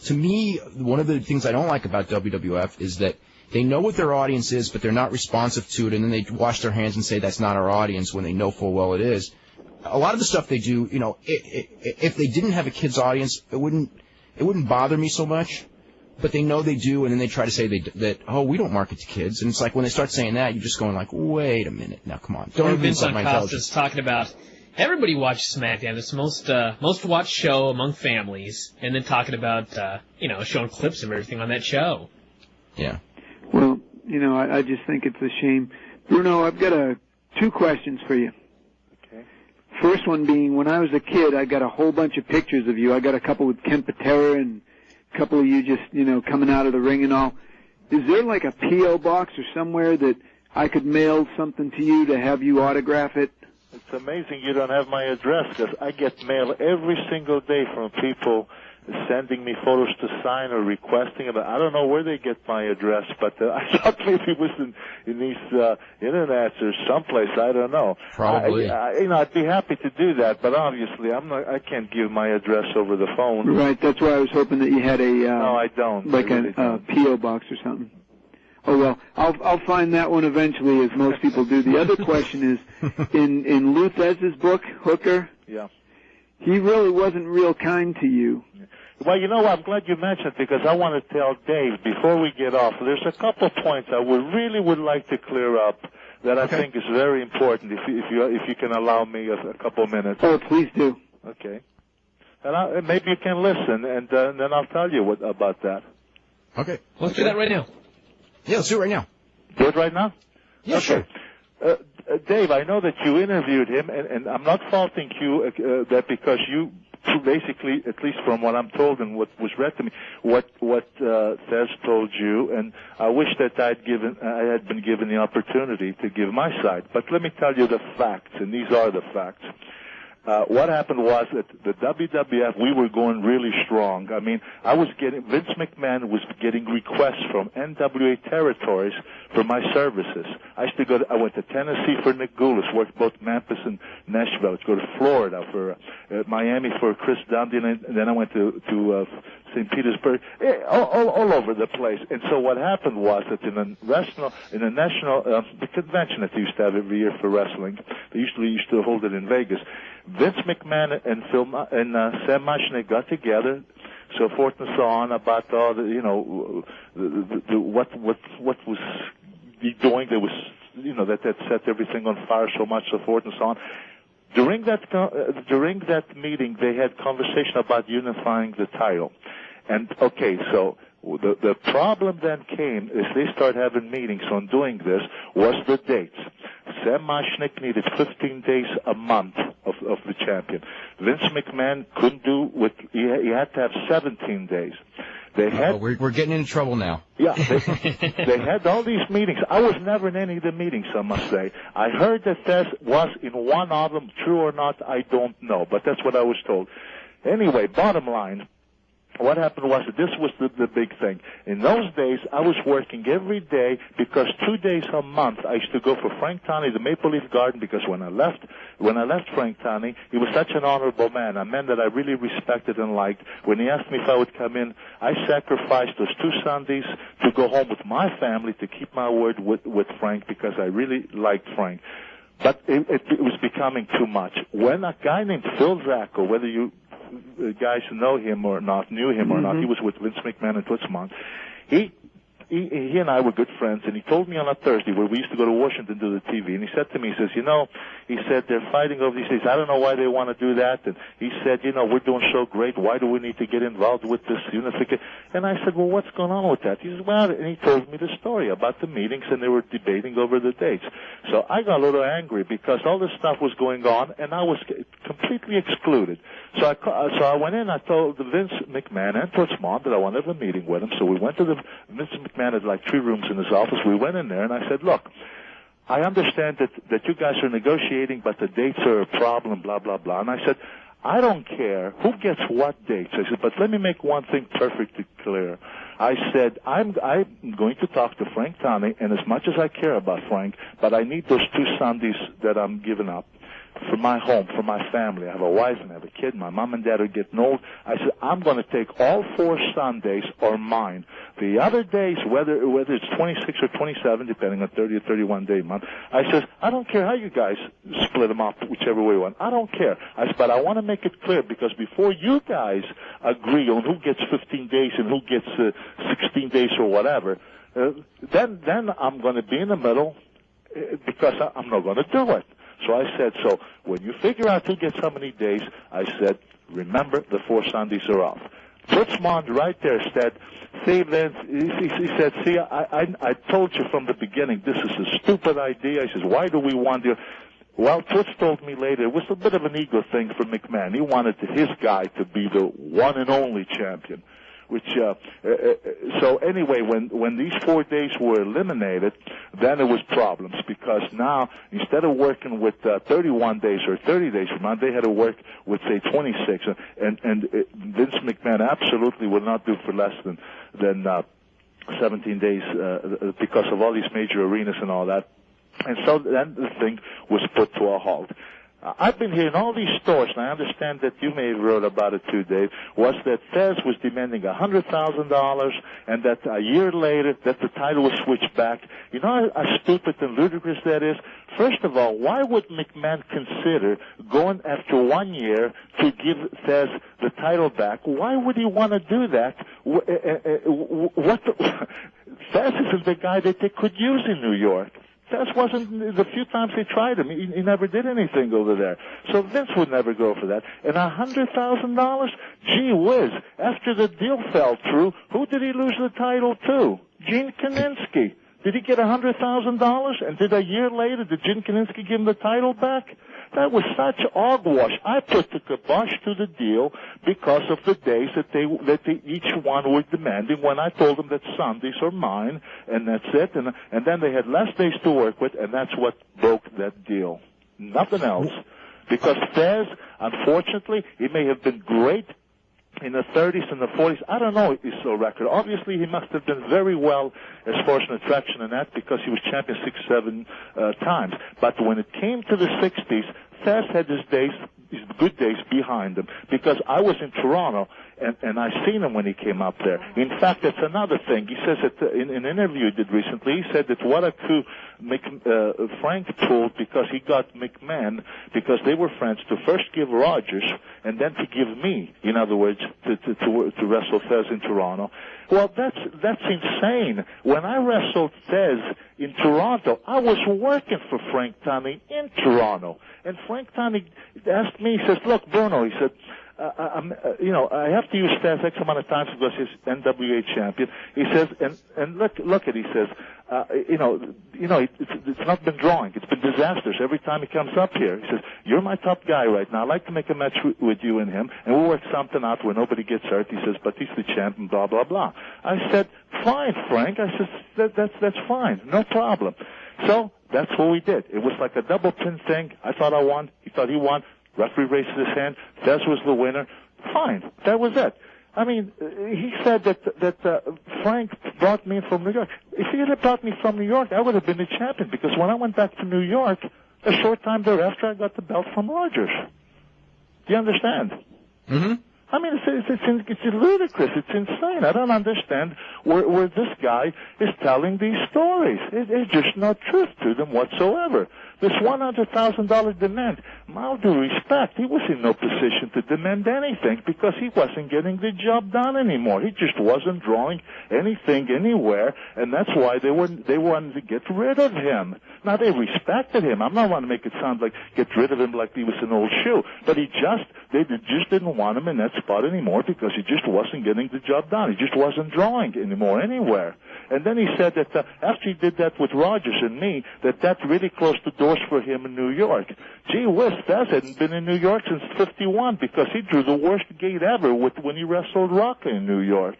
To me, one of the things I don't like about WWF is that they know what their audience is, but they're not responsive to it, and then they wash their hands and say that's not our audience when they know full well it is. A lot of the stuff they do, if they didn't have a kids' audience, it wouldn't bother me so much. But they know they do, and then they try to say that we don't market to kids, and it's like when they start saying that, you're just going like, wait a minute, now come on, don't even insult my intelligence. Talking about everybody watches SmackDown. It's the most watched show among families, and then talking about showing clips of everything on that show. Yeah. Well, I just think it's a shame. Bruno, I've got 2 questions for you. Okay. First one being, when I was a kid, I got a whole bunch of pictures of you. I got a couple with Ken Patera and a couple of you just, coming out of the ring and all. Is there like a P.O. box or somewhere that I could mail something to you to have you autograph it? It's amazing you don't have my address because I get mail every single day from people sending me photos to sign or requesting it. I don't know where they get my address, but I thought maybe it was in these internets or someplace. I don't know. Probably. I'd be happy to do that, but obviously I can't give my address over the phone. Right. That's why I was hoping that you had a no, I don't. Like I really a P.O. box or something. Oh well, I'll find that one eventually, as most people do. The other question is, in Lou Thesz's book, Hooker. Yeah. He really wasn't real kind to you. Well, you know what? I'm glad you mentioned it because I want to tell Dave before we get off. There's a couple of points I would like to clear up that I think is very important. If you can allow me a couple of minutes. Oh, please do. Okay. And maybe you can listen, and then I'll tell you about that. Okay. Let's do that right now. Yeah, let's do it right now. Do it right now? Yeah, okay. Sure. Dave, I know that you interviewed him, and I'm not faulting you that because you basically, at least from what I'm told and what was read to me, what Thez told you, and I wish that I had been given the opportunity to give my side. But let me tell you the facts, and these are the facts. What happened was that the WWF, we were going really strong. I mean, Vince McMahon was getting requests from NWA territories for my services. I went to Tennessee for Nick Goulas, worked both Memphis and Nashville. I'd go to Florida for Miami for Chris Dundee, and then I went to St. Petersburg, all over the place. And so what happened was that in the national the convention that they used to have every year for wrestling, they used to hold it in Vegas. Vince McMahon and Sam Machnik got together, so forth and so on, about all what was he doing. There was that set everything on fire so much, so forth and so on. During that meeting, they had conversation about unifying the title. And okay, so the problem then came as they started having meetings on doing this was the dates. Sam Machnik needed 15 days a month of the champion. Vince McMahon couldn't do he had to have 17 days. We're getting into trouble now. Yeah, they had all these meetings. I was never in any of the meetings, I must say. I heard that Thez was in one of them. True or not, I don't know, but that's what I was told. Anyway, bottom line, what happened was that this was the big thing. In those days, I was working every day because 2 days a month I used to go for Frank Tanny, the Maple Leaf Garden, because when I left Frank Tanny, he was such an honorable man, a man that I really respected and liked. When he asked me if I would come in, I sacrificed those 2 Sundays to go home with my family to keep my word with Frank because I really liked Frank. But it was becoming too much. When a guy named Phil Zacco, whether you guys know him or not, knew him or not, he was with Vince McMahon and Tootsmont. He and I were good friends, and he told me on a Thursday where we used to go to Washington to do the TV, and he said to me, he says, they're fighting over these things. I don't know why they want to do that. And he said, we're doing so great. Why do we need to get involved with this unification? And I said, well, what's going on with that? He says, well, and he told me the story about the meetings, and they were debating over the dates. So I got a little angry because all this stuff was going on, and I was completely excluded. So I went in, I told Vince McMahon and Tootsmont that I wanted a meeting with him. So we went to Vince McMahon had like 3 rooms in his office. We went in there, and I said, look, I understand that you guys are negotiating, but the dates are a problem, blah, blah, blah. And I said, I don't care who gets what dates. I said, but let me make one thing perfectly clear. I said, I'm going to talk to Frank Tanny, and as much as I care about Frank, but I need those 2 Sundays that I'm giving up for my home, for my family. I have a wife and I have a kid. My mom and dad are getting old. I said, I'm going to take all 4 Sundays are mine. The other days, whether it's 26 or 27, depending on 30 or 31 day month, I said, I don't care how you guys split them up, whichever way you want. I don't care. I said, but I want to make it clear because before you guys agree on who gets 15 days and who gets 16 days or whatever, then I'm going to be in the middle because I'm not going to do it. So I said, so when you figure out who gets how many days, I said, remember the 4 Sundays are off. Tootsmont right there said, see, Vince, he said, see, I told you from the beginning this is a stupid idea. He says, why do we want you? Well, Toots told me later it was a bit of an ego thing for McMahon. He wanted his guy to be the one and only champion. So anyway, when these 4 days were eliminated, then it was problems, because now instead of working with 31 days or 30 days from now, they had to work with, say, 26, and Vince McMahon absolutely would not do for less than 17 days because of all these major arenas and all that. And so then the thing was put to a halt. I've been hearing all these stories, and I understand that you may have wrote about it too, Dave, was that Fez was demanding $100,000, and that a year later that the title was switched back. You know how stupid and ludicrous that is? First of all, why would McMahon consider going after 1 year to give Fez the title back? Why would he want to do that? Fez isn't the guy that they could use in New York. Fez wasn't, the few times they tried him, he never did anything over there. So Vince would never go for that. And $100,000? Gee whiz, after the deal fell through, who did he lose the title to? Gene Kiniski. Did he get $100,000? And did a year later, did Gene Kiniski give him the title back? That was such hogwash. I put the kibosh to the deal because of the days that they each one were demanding, when I told them that Sundays are mine, and that's it. And then they had less days to work with, and that's what broke that deal. Nothing else. Because Fez, unfortunately, he may have been great in the 30s and the 40s. I don't know his record. Obviously, he must have done very well as far as an attraction and that, because he was champion 6-7 times. But when it came to the 60s, Fez had his good days behind him, because I was in Toronto, and I seen him when he came up there. In fact, that's another thing. He says that in an interview he did recently, he said that what a coup Frank pulled, because he got McMahon, because they were friends, to first give Rogers and then to give me, in other words, to wrestle Fez in Toronto. Well, that's insane. When I wrestled Fez in Toronto, I was working for Frank Tunney in Toronto. And Frank Tunney asked me, he says, look, Bruno, he said, I have to use Fez X amount of times because he's NWA champion. He says, and look at, he says, it's not been drawing. It's been disastrous every time he comes up here. He says, you're my top guy right now. I'd like to make a match with you and him, and we'll work something out where nobody gets hurt. He says, but he's the champion, blah, blah, blah. I said, fine, Frank. I said, that's fine. No problem. So that's what we did. It was like a double pin thing. I thought I won. He thought he won. Referee raised his hand. Fez was the winner. Fine. That was it. I mean, he said that Frank brought me from New York. If he had brought me from New York, I would have been the champion, because when I went back to New York, a short time thereafter, I got the belt from Rogers. Do you understand? Mm-hmm. I mean, it's ludicrous. It's insane. I don't understand where this guy is telling these stories. There's just no truth to them whatsoever. This $100,000 demand, all due respect, he was in no position to demand anything, because he wasn't getting the job done anymore. He just wasn't drawing anything anywhere, and that's why they wanted to get rid of him. Now, they respected him. I'm not want to make it sound like get rid of him like he was an old shoe, but they just didn't want him in that spot anymore, because he just wasn't getting the job done. He just wasn't drawing anymore anywhere. And then he said that after he did that with Rogers and me, that really closed the doors for him in New York. Gee whiz, Fez hadn't been in New York since '51, because he drew the worst gate ever when he wrestled Rock in New York.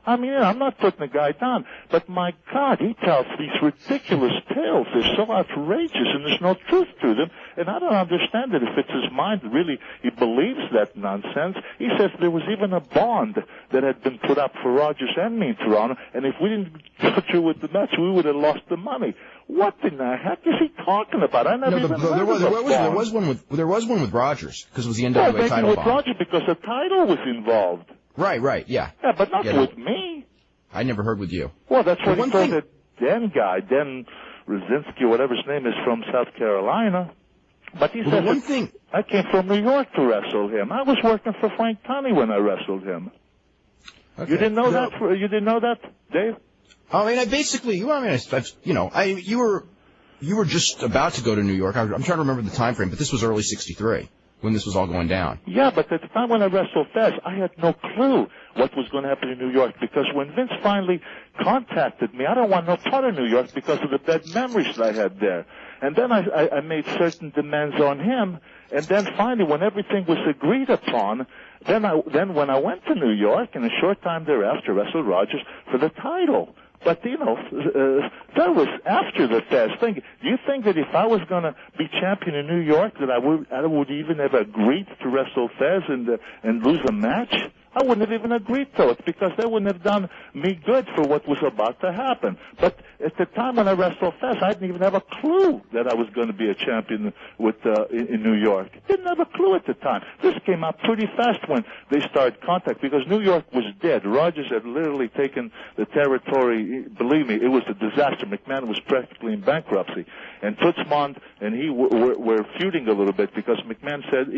I mean, I'm not putting the guy down, but my God, he tells these ridiculous tales. They're so outrageous, and there's no truth to them. And I don't understand it. If it's his mind, really, he believes that nonsense. He says there was even a bond that had been put up for Rogers and me in Toronto, and if we didn't go through with the match, we would have lost the money. What in the heck is he talking about? I never even heard of there was one with Rogers, because it was the NWA title with bond. Rogers, because the title was involved. Right, yeah. Yeah, but not with me. I never heard with you. Well, that's what he told that Dan guy, Dan Rosinski, whatever his name is, from South Carolina. But he said, one thing, I came from New York to wrestle him. I was working for Frank Tunney when I wrestled him. Okay. You didn't know that? You didn't know that, Dave? I mean, you were just about to go to New York. I'm trying to remember the time frame, but this was early '63 when this was all going down. Yeah, but at the time when I wrestled Fez, I had no clue what was going to happen in New York, because when Vince finally contacted me, I don't want no part of New York because of the bad memories that I had there. And then I made certain demands on him, and then finally, when everything was agreed upon, then when I went to New York, in a short time thereafter, wrestled Rogers for the title. But, that was after the Fez thing. Do you think that if I was going to be champion in New York, that I would even have agreed to wrestle Fez and lose a match? I wouldn't have even agreed to it, because that wouldn't have done me good for what was about to happen. But at the time when I wrestled Fez, I didn't even have a clue that I was going to be a champion in New York. Didn't have a clue at the time. This came out pretty fast when they started contact, because New York was dead. Rogers had literally taken the territory. Believe me, it was a disaster. McMahon was practically in bankruptcy. And Tootsmond and he were feuding a little bit, because McMahon said,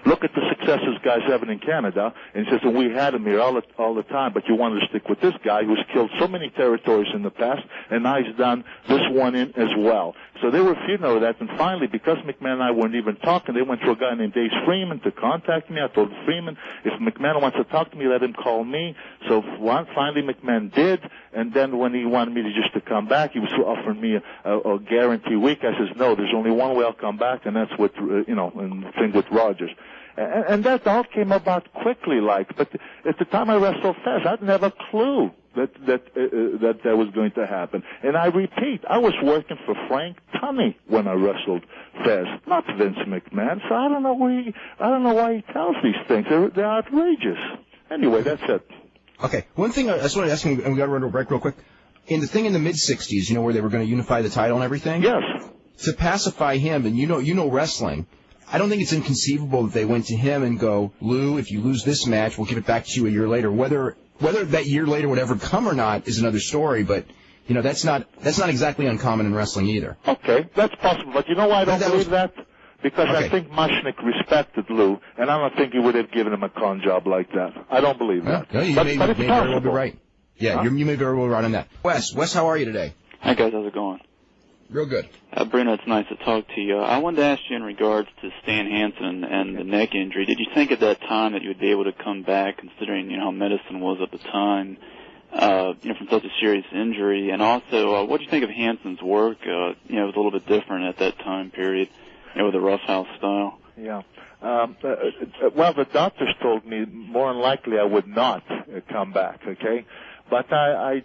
look at the successes guys having in Canada, and he says, well, we had him here all the time, but you wanted to stick with this guy who's killed so many territories in the past, and now he's done this one in as well. So they were feuding over that, and finally, because McMahon and I weren't even talking, they went to a guy named Ace Freeman to contact me. I told Freeman, if McMahon wants to talk to me, let him call me. So finally McMahon did, and then when he wanted me to come back, he was offering me a guarantee week. I says, no, there's only one way I'll come back, and that's with, and the thing with Rogers. And that all came about quickly, but at the time I wrestled Fez, I didn't have a clue that was going to happen. And I repeat, I was working for Frank Tunney when I wrestled Fez, not Vince McMahon. So I don't know why he tells these things. They're outrageous. Anyway, that's it. Okay, one thing I just wanted to ask you, and we got to run to a break real quick. In the thing in the mid-'60s, where they were going to unify the title and everything? Yes. To pacify him, and you know wrestling, I don't think it's inconceivable that they went to him and go, Lou, if you lose this match, we'll give it back to you a year later. Whether that year later would ever come or not is another story, but that's not exactly uncommon in wrestling either. Okay, that's possible, but you know why I don't believe that? Because I think Mushnick respected Lou, and I don't think he would have given him a con job like that. I don't believe that. No, you may very well be right. Yeah, huh? You may very well be right on that. Wes, how are you today? Hi, guys. How's it going? Real good. Bruno, it's nice to talk to you. I wanted to ask you in regards to Stan Hansen and the neck injury. Did you think at that time that you would be able to come back, considering how medicine was at the time, from such a serious injury? And also, what do you think of Hansen's work? It was a little bit different at that time period, with the roughhouse style. Yeah. Well, the doctors told me more than likely I would not come back. Okay. But I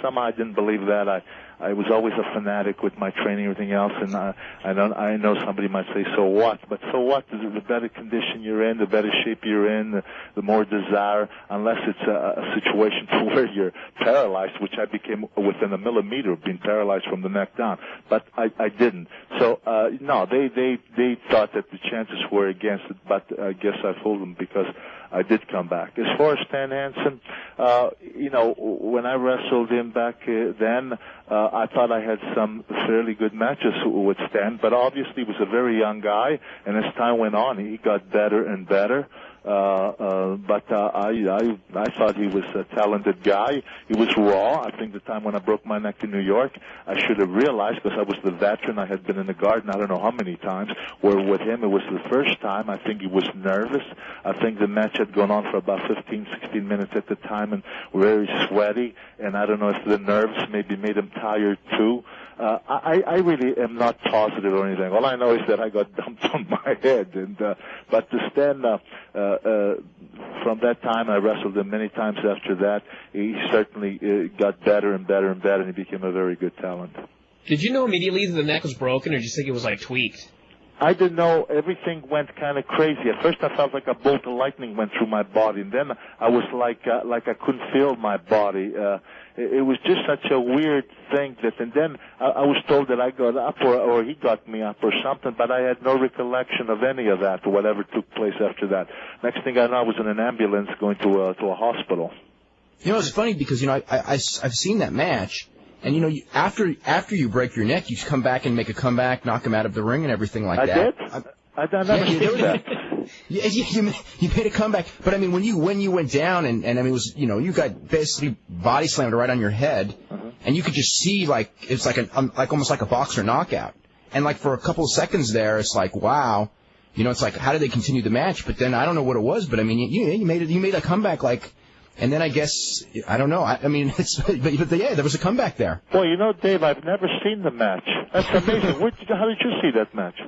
somehow I didn't believe that. I was always a fanatic with my training and everything else, and I know somebody might say, so what? But so what? The better condition you're in, the better shape you're in, the more desire, unless it's a situation where you're paralyzed, which I became within a millimeter of being paralyzed from the neck down. But I didn't. So, no, they thought that the chances were against it, but I guess I fooled them because I did come back. As far as Stan Hansen, when I wrestled him back then, I thought I had some fairly good matches with Stan, but obviously he was a very young guy, and as time went on, he got better and better. But I thought he was a talented guy. He was raw. I think the time when I broke my neck in New York, I should have realized, because I was the veteran. I had been in the Garden I don't know how many times, where with him it was the first time. I think he was nervous. I think the match had gone on for about 15, 16 minutes at the time and very sweaty, and I don't know if the nerves maybe made him tired too. I really am not positive or anything. All I know is that I got dumped on my head. But to stand from that time, I wrestled him many times after that. He certainly got better and better and better, and he became a very good talent. Did you know immediately that the neck was broken, or did you think it was tweaked? I didn't know. Everything went kind of crazy. At first, I felt like a bolt of lightning went through my body, and then I was like I couldn't feel my body. It was just such a weird thing and then I was told that I got up or he got me up or something, but I had no recollection of any of that or whatever took place after that. Next thing I know, I was in an ambulance going to a hospital. It's funny because I've seen that match. And, after you break your neck, you come back and make a comeback, knock him out of the ring and everything like that. I never seen that. Yeah, you made a comeback. But, when you went down and it was, you got basically body slammed right on your head, and you could just see, it's like almost like a boxer knockout. And, for a couple of seconds there, it's like, wow. You know, it's like, how did they continue the match? But then I don't know what it was, but I mean, you made a comeback, like, and then I guess, I don't know. I mean, but yeah, there was a comeback there. Well, you know, Dave, I've never seen the match. That's amazing. How did you see that match?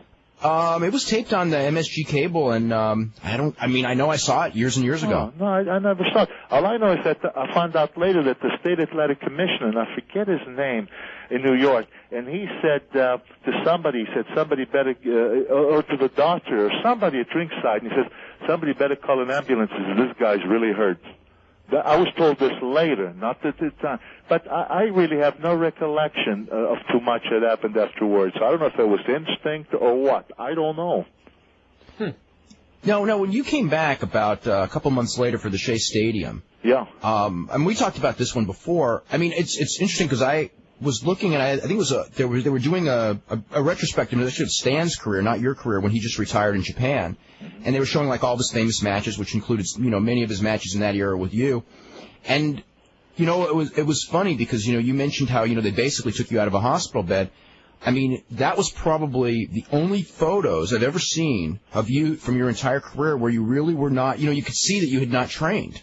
It was taped on the MSG cable, and I know I saw it years and years ago. Oh, no, I never saw it. All I know is that I found out later that the State Athletic Commissioner, and I forget his name, in New York, and he said to somebody, somebody better, or to the doctor, or somebody at ringside, and he says, somebody better call an ambulance, this guy's really hurt. I was told this later, not at the time. But I really have no recollection of too much that happened afterwards. I don't know if it was instinct or what. I don't know. No, when you came back about a couple months later for the Shea Stadium. Yeah. And we talked about this one before. I mean, it's interesting because I was looking, and I think it was they were doing a retrospective of Stan's career, not your career, when he just retired in Japan, and they were showing like all of his famous matches, which included many of his matches in that era with you, and it was funny because you mentioned how they basically took you out of a hospital bed. I mean, that was probably the only photos I've ever seen of you from your entire career where you really were not, you could see that you had not trained.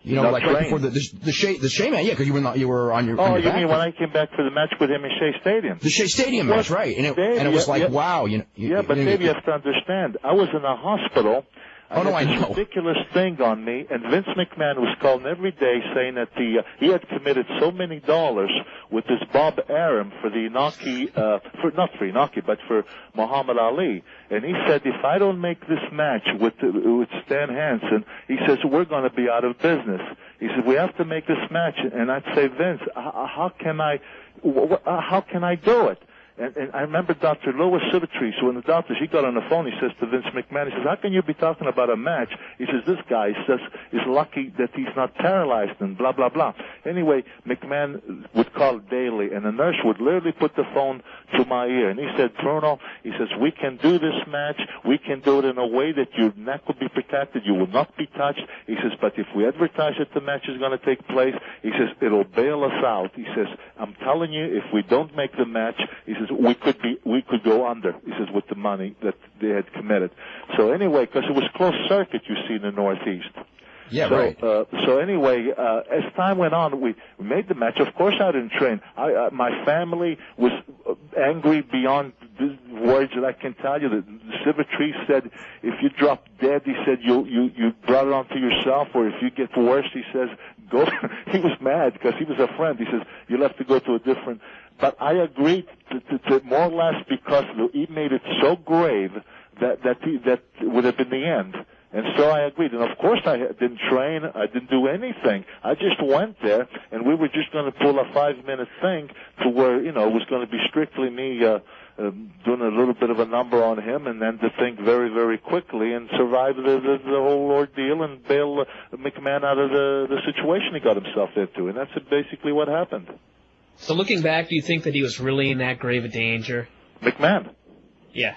Like right before the Shea match, yeah, because you were on your. Oh, you mean when I came back for the match with him in Shea Stadium? The Shea Stadium match, right? And it was like, wow, Yeah, but Dave, you have to understand, I was in a hospital. I had this ridiculous thing on me, and Vince McMahon was calling every day saying that he had committed so many dollars with this Bob Arum for the Inoki, not for Inoki, but for Muhammad Ali. And he said, if I don't make this match with Stan Hansen, he says, we're going to be out of business. He said, we have to make this match. And I'd say, Vince, how can I do it? And I remember Dr. Louis Silvertree, so when the doctor, he got on the phone, he says to Vince McMahon, he says, how can you be talking about a match? He says, this guy is lucky that he's not paralyzed and blah, blah, blah. Anyway, McMahon would call daily, and the nurse would literally put the phone to my ear. And he said, Bruno, he says, we can do this match. We can do it in a way that your neck will be protected. You will not be touched. He says, but if we advertise that the match is going to take place, he says, it'll bail us out. He says, I'm telling you, if we don't make the match, he says, we could go under, he says, with the money that they had committed. So anyway, because it was closed circuit, you see, in the Northeast. Yeah, right. So anyway, as time went on, we made the match. Of course, I didn't train. My family was angry beyond words that I can tell you. The Silvertree said, if you drop dead, he said, you brought it onto yourself, or if you get worse, he says, go. He was mad because he was a friend. He says, you'll have to go to a different. But I agreed to more or less because he made it so grave that would have been the end. And so I agreed. And of course I didn't train. I didn't do anything. I just went there, and we were just going to pull a 5-minute thing to where, it was going to be strictly me doing a little bit of a number on him, and then to think very, very quickly and survive the whole ordeal and bail McMahon out of the situation he got himself into. And that's basically what happened. So looking back, do you think that he was really in that grave of danger? McMahon? Yeah.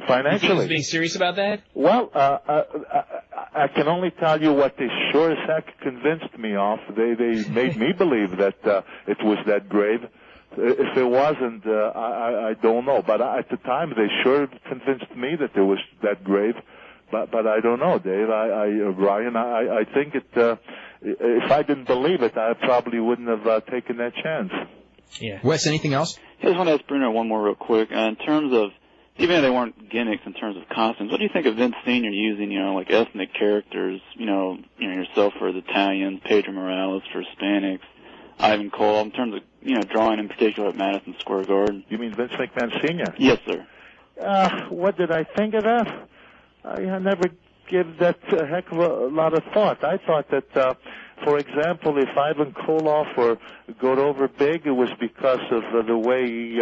Financially. You think he was being serious about that? Well, I can only tell you what they sure as heck convinced me of. They made me believe that it was that grave. If it wasn't, I don't know. But at the time, they sure convinced me that it was that grave. But I don't know, Dave. Ryan, I think if I didn't believe it, I probably wouldn't have taken that chance. Yeah. Wes, anything else? I just want to ask Bruno one more real quick. In terms of, even though they weren't gimmicks in terms of costumes, what do you think of Vince Sr. using, like ethnic characters, yourself for the Italians, Pedro Morales for Hispanics, Ivan Cole, in terms of, drawing in particular at Madison Square Garden? You mean Vince McMahon Sr.? Yes, sir. What did I think of that? I never give that a heck of a lot of thought. I thought that, for example, if Ivan Koloff got over big, it was because of the way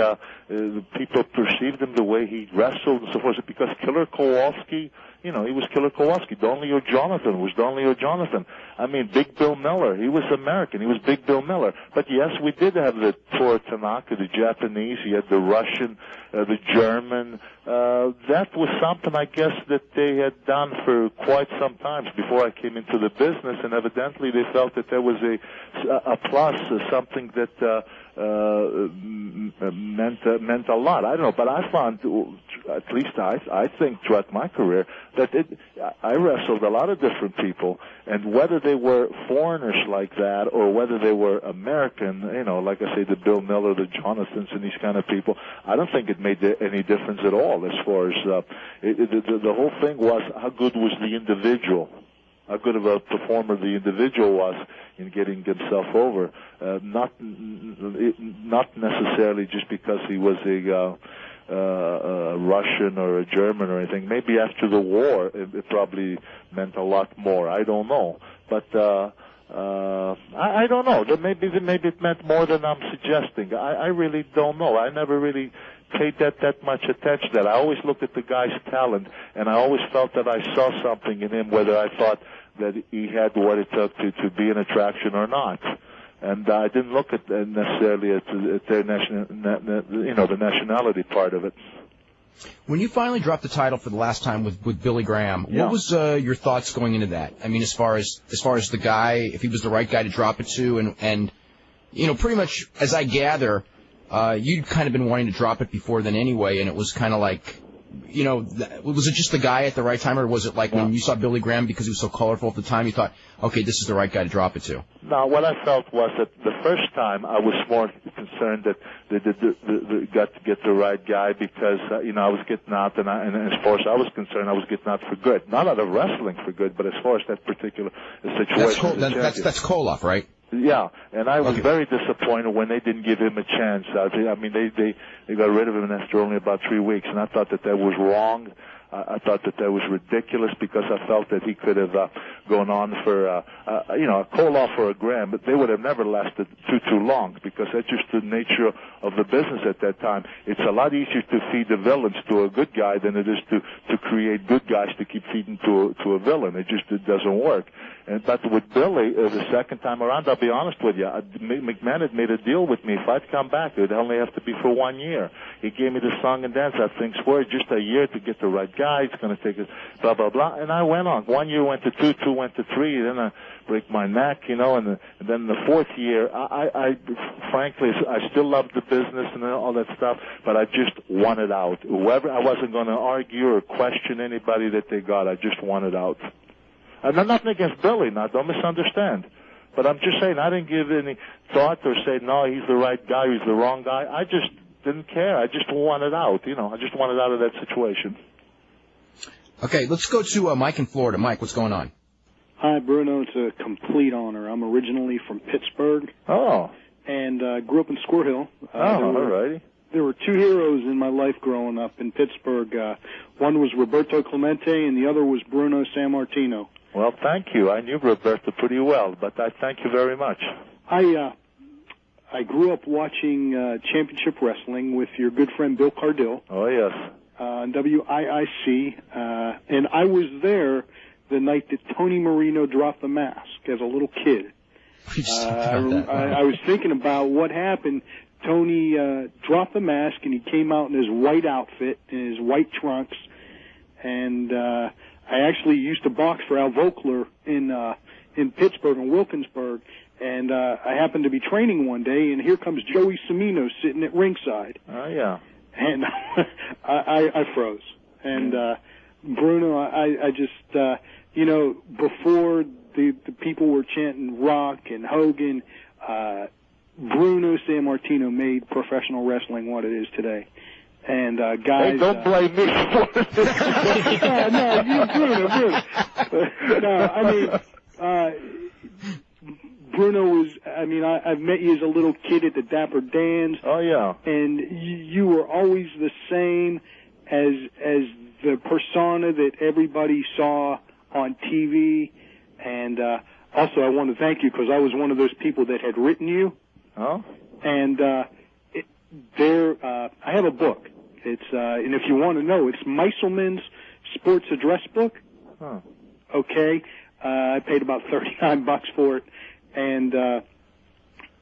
people perceived him, the way he wrestled and so forth. Because Killer Kowalski, he was Killer Kowalski. Donley or Jonathan was Donley or Jonathan. I mean, Big Bill Miller, he was American. He was Big Bill Miller. But yes, we did have the Tora Tanaka, the Japanese. He had the Russian, the German. That was something, I guess, that they had done for quite some time before I came into the business, and evidently they felt that there was a plus, something that meant a lot. I don't know, but I found, at least I think throughout my career, that I wrestled a lot of different people, and whether they were foreigners like that or whether they were American, like I say, the Bill Miller, the Jonathans, and these kind of people, I don't think it made any difference at all as far as the whole thing was how good was the individual. How good of a performer the individual was in getting himself over, not necessarily just because he was a Russian or a German or anything. Maybe after the war, it probably meant a lot more. I don't know, but I don't know. Maybe it meant more than I'm suggesting. I really don't know. I never really paid that much attention to that. I always looked at the guy's talent, and I always felt that I saw something in him, whether I thought that he had what it took to be an attraction or not. And I didn't look at necessarily at their the nationality part of it. When you finally dropped the title for the last time with Billy Graham, what was your thoughts going into that? I mean, as far as the guy, if he was the right guy to drop it to, and pretty much as I gather, you'd kind of been wanting to drop it before then anyway, and it was kind of like, was it just the guy at the right time, or was it like when you saw Billy Graham because he was so colorful at the time, you thought, okay, this is the right guy to drop it to? No, what I felt was that the first time I was more concerned that they got to get the right guy because, I was getting out, and as far as I was concerned, I was getting out for good. Not out of wrestling for good, but as far as that particular situation. That's Koloff, right? Yeah, and I was very disappointed when they didn't give him a chance. I mean, they got rid of him after only about 3 weeks, and I thought that was wrong. I thought that was ridiculous because I felt that he could have gone on for, a Koloff or a Graham, but they would have never lasted too long because that's just the nature of the business at that time. It's a lot easier to feed the villains to a good guy than it is to create good guys to keep feeding to a villain. It doesn't work. But with Billy, the second time around, I'll be honest with you, McMahon had made a deal with me. If I'd come back, it would only have to be for 1 year. He gave me the song and dance. I think swear just a year to get the right guy. It's going to take us blah, blah, blah. And I went on. 1 year went to 2, 2 went to 3. Then I break my neck, and then the fourth year, I frankly, I still loved the business and all that stuff, but I just wanted out. I wasn't going to argue or question anybody that they got. I just wanted out. And I'm nothing against Billy, now, don't misunderstand. But I'm just saying I didn't give any thought or say, no, he's the right guy, he's the wrong guy. I just didn't care. I just wanted out, I just wanted out of that situation. Okay, let's go to Mike in Florida. Mike, what's going on? Hi, Bruno. It's a complete honor. I'm originally from Pittsburgh. Oh. And grew up in Squirrel Hill. All righty. There were 2 heroes in my life growing up in Pittsburgh. One was Roberto Clemente, and the other was Bruno Sammartino. Well, thank you. I knew Roberto pretty well, but I thank you very much. I grew up watching championship wrestling with your good friend Bill Cardill. Oh, yes. On WIIC, and I was there the night that Tony Marino dropped the mask as a little kid. I was thinking about what happened. Tony dropped the mask, and he came out in his white outfit, in his white trunks, and I actually used to box for Al Vogler in Pittsburgh and Wilkinsburg, and I happened to be training one day, and here comes Joey Cimino sitting at ringside. Oh, yeah. And I froze. And Bruno, I just, before the people were chanting Rock and Hogan, Bruno Sammartino made professional wrestling what it is today. And guys, hey, don't blame me for it. No, I mean, Bruno was, I've met you as a little kid at the Dapper Dans. Oh, yeah. And you were always the same as the persona that everybody saw on TV. And also, I want to thank you because I was one of those people that had written you. Oh? And I have a book. It's and if you want to know, it's Meiselman's sports address book. Huh. Okay, I paid about $39 for it, and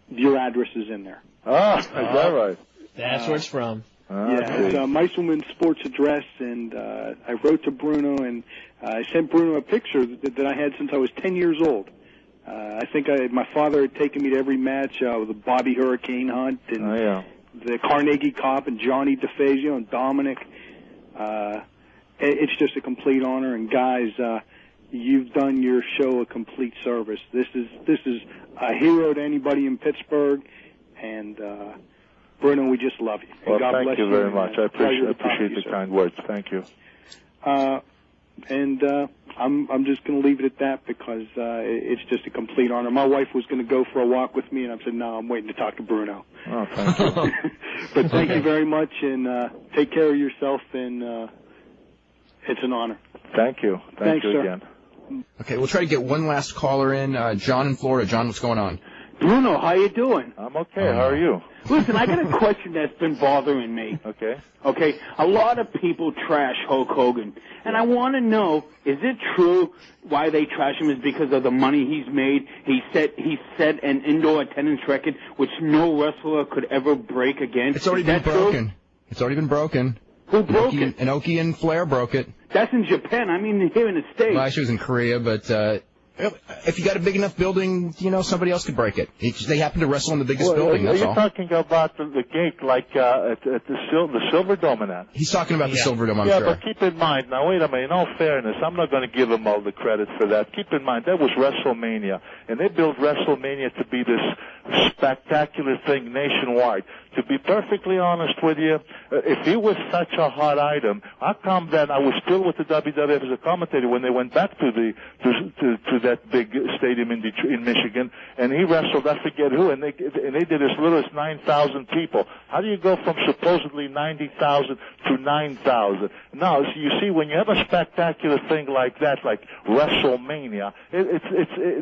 your address is in there. Ah, is that right? That's where it's from. Yeah, it's Meiselman Sports Address, and I wrote to Bruno, and I sent Bruno a picture that I had since I was 10 years old. I think my father had taken me to every match with the Bobby Hurricane Hunt and the Carnegie Cup and Johnny DeFazio and Dominic. It's just a complete honor, and guys, you've done your show a complete service. This is a hero to anybody in Pittsburgh, and Bruno, we just love you. Well, God thank bless you very much. I appreciate you, the kind words. Thank you. And I'm just going to leave it at that because it's just a complete honor. My wife was going to go for a walk with me, and I said, no, I'm waiting to talk to Bruno. Oh, thank you. But thank you very much, and take care of yourself, and it's an honor. Thank you. Thank you sir. again. Okay, we'll try to get one last caller in. John in Florida. John, what's going on? Bruno, how you doing? I'm okay. How are you? Listen, I got a question that's been bothering me. Okay. Okay, a lot of people trash Hulk Hogan, and I want to know, is it true why they trash him is because of the money he's made? He set an indoor attendance record which no wrestler could ever break again. It's already been broken. True? It's already been broken. Who broke it? Inoki and Flair broke it. That's in Japan. I mean, here in the States. Well, actually, it was in Korea, but if you got a big enough building, somebody else could break it. They happen to wrestle in the biggest building, that's all. Are you talking about the gate like at the Silver Dome and that? He's talking about the Silver Dome, I'm sure. Yeah, but keep in mind, now wait a minute, in all fairness, I'm not going to give him all the credit for that. Keep in mind, that was WrestleMania, and they built WrestleMania to be this spectacular thing nationwide. To be perfectly honest with you, if he was such a hot item, how come then I was still with the WWF as a commentator when they went back to that big stadium in Michigan, and he wrestled I forget who, and they did as little as 9,000 people. How do you go from supposedly 90,000 to 9,000? Now, so you see, when you have a spectacular thing like that, like WrestleMania, it's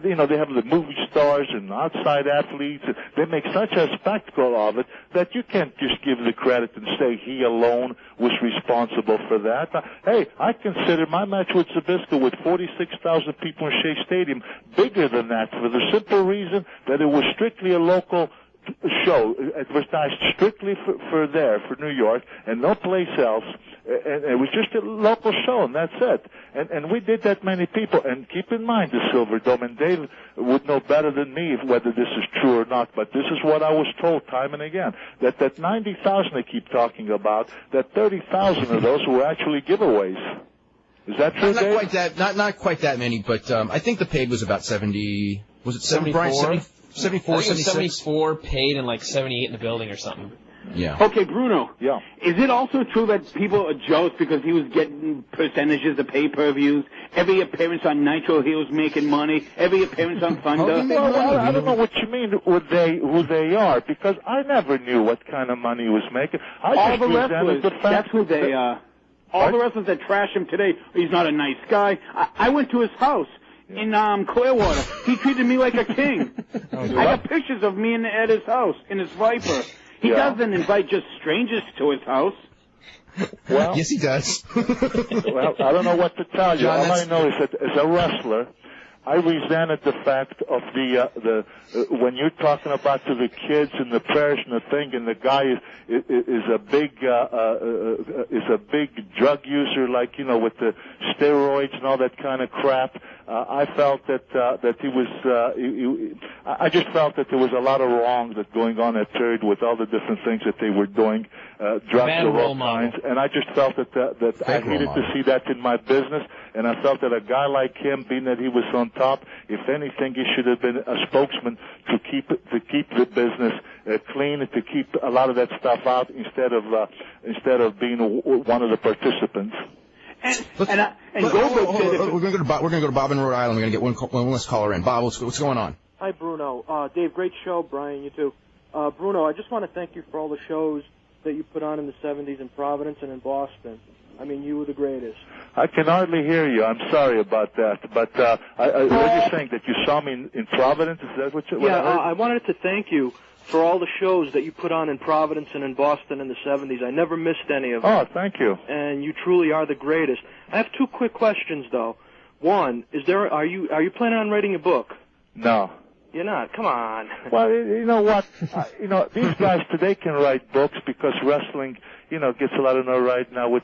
they have the movie stars and outside athletes, and they make such a spectacle of it that you can't just give the credit and say he alone was responsible for that. Hey, I consider my match with Zbyszko with 46,000 people in Shea Stadium bigger than that for the simple reason that it was strictly a local show, advertised strictly for New York and no place else, and it was just a local show, and that's it. And we did that many people. And keep in mind the Silver Dome, and Dave would know better than me whether this is true or not, but this is what I was told time and again, that 90,000 they keep talking about, that 30,000 of those were actually giveaways. Is that true, Dave? Not quite that many, but I think the paid was about 70. Was it 74? 74, I think it was 76? 74 paid and like 78 in the building or something. Yeah. Okay, Bruno. Yeah. Is it also true that people are jealous because he was getting percentages of pay-per-views? Every appearance on Nitro, he was making money. Every appearance on Thunder. Well, I don't know what you mean, who they are, because I never knew what kind of money he was making. All the wrestlers, that's who they are. All the wrestlers that trash him today, he's not a nice guy. I went to his house in Clearwater. He treated me like a king. I got pictures of me at his house in his Viper. He doesn't invite just strangers to his house. Well, yes, he does. Well, I don't know what to tell you. John, all I know is that as a wrestler, I resented the fact of when you're talking about to the kids and the prayers and the thing, and the guy is a big drug user, like with the steroids and all that kind of crap. I felt that he was. I just felt that there was a lot of wrong that going on at period with all the different things that they were doing, drugs of all kinds, and I just felt that I needed to see that in my business, and I felt that a guy like him, being that he was on top, if anything, he should have been a spokesman to keep the business clean and to keep a lot of that stuff out instead of being one of the participants. We're going to go to Bob in Rhode Island. We're going to get one last caller in. Bob, what's going on? Hi, Bruno. Dave, great show. Brian, you too. Bruno, I just want to thank you for all the shows that you put on in the 70s in Providence and in Boston. I mean, you were the greatest. I can hardly hear you. I'm sorry about that. But what you're saying, that you saw me in Providence? Is that what you... Yeah, I wanted to thank you for all the shows that you put on in Providence and in Boston in the 70s. I never missed any of them. Oh, thank you. And you truly are the greatest. I have two quick questions, though. One, are you planning on writing a book? No. You're not? Come on. Well, you know what? These guys today can write books because wrestling, gets a lot of notoriety now with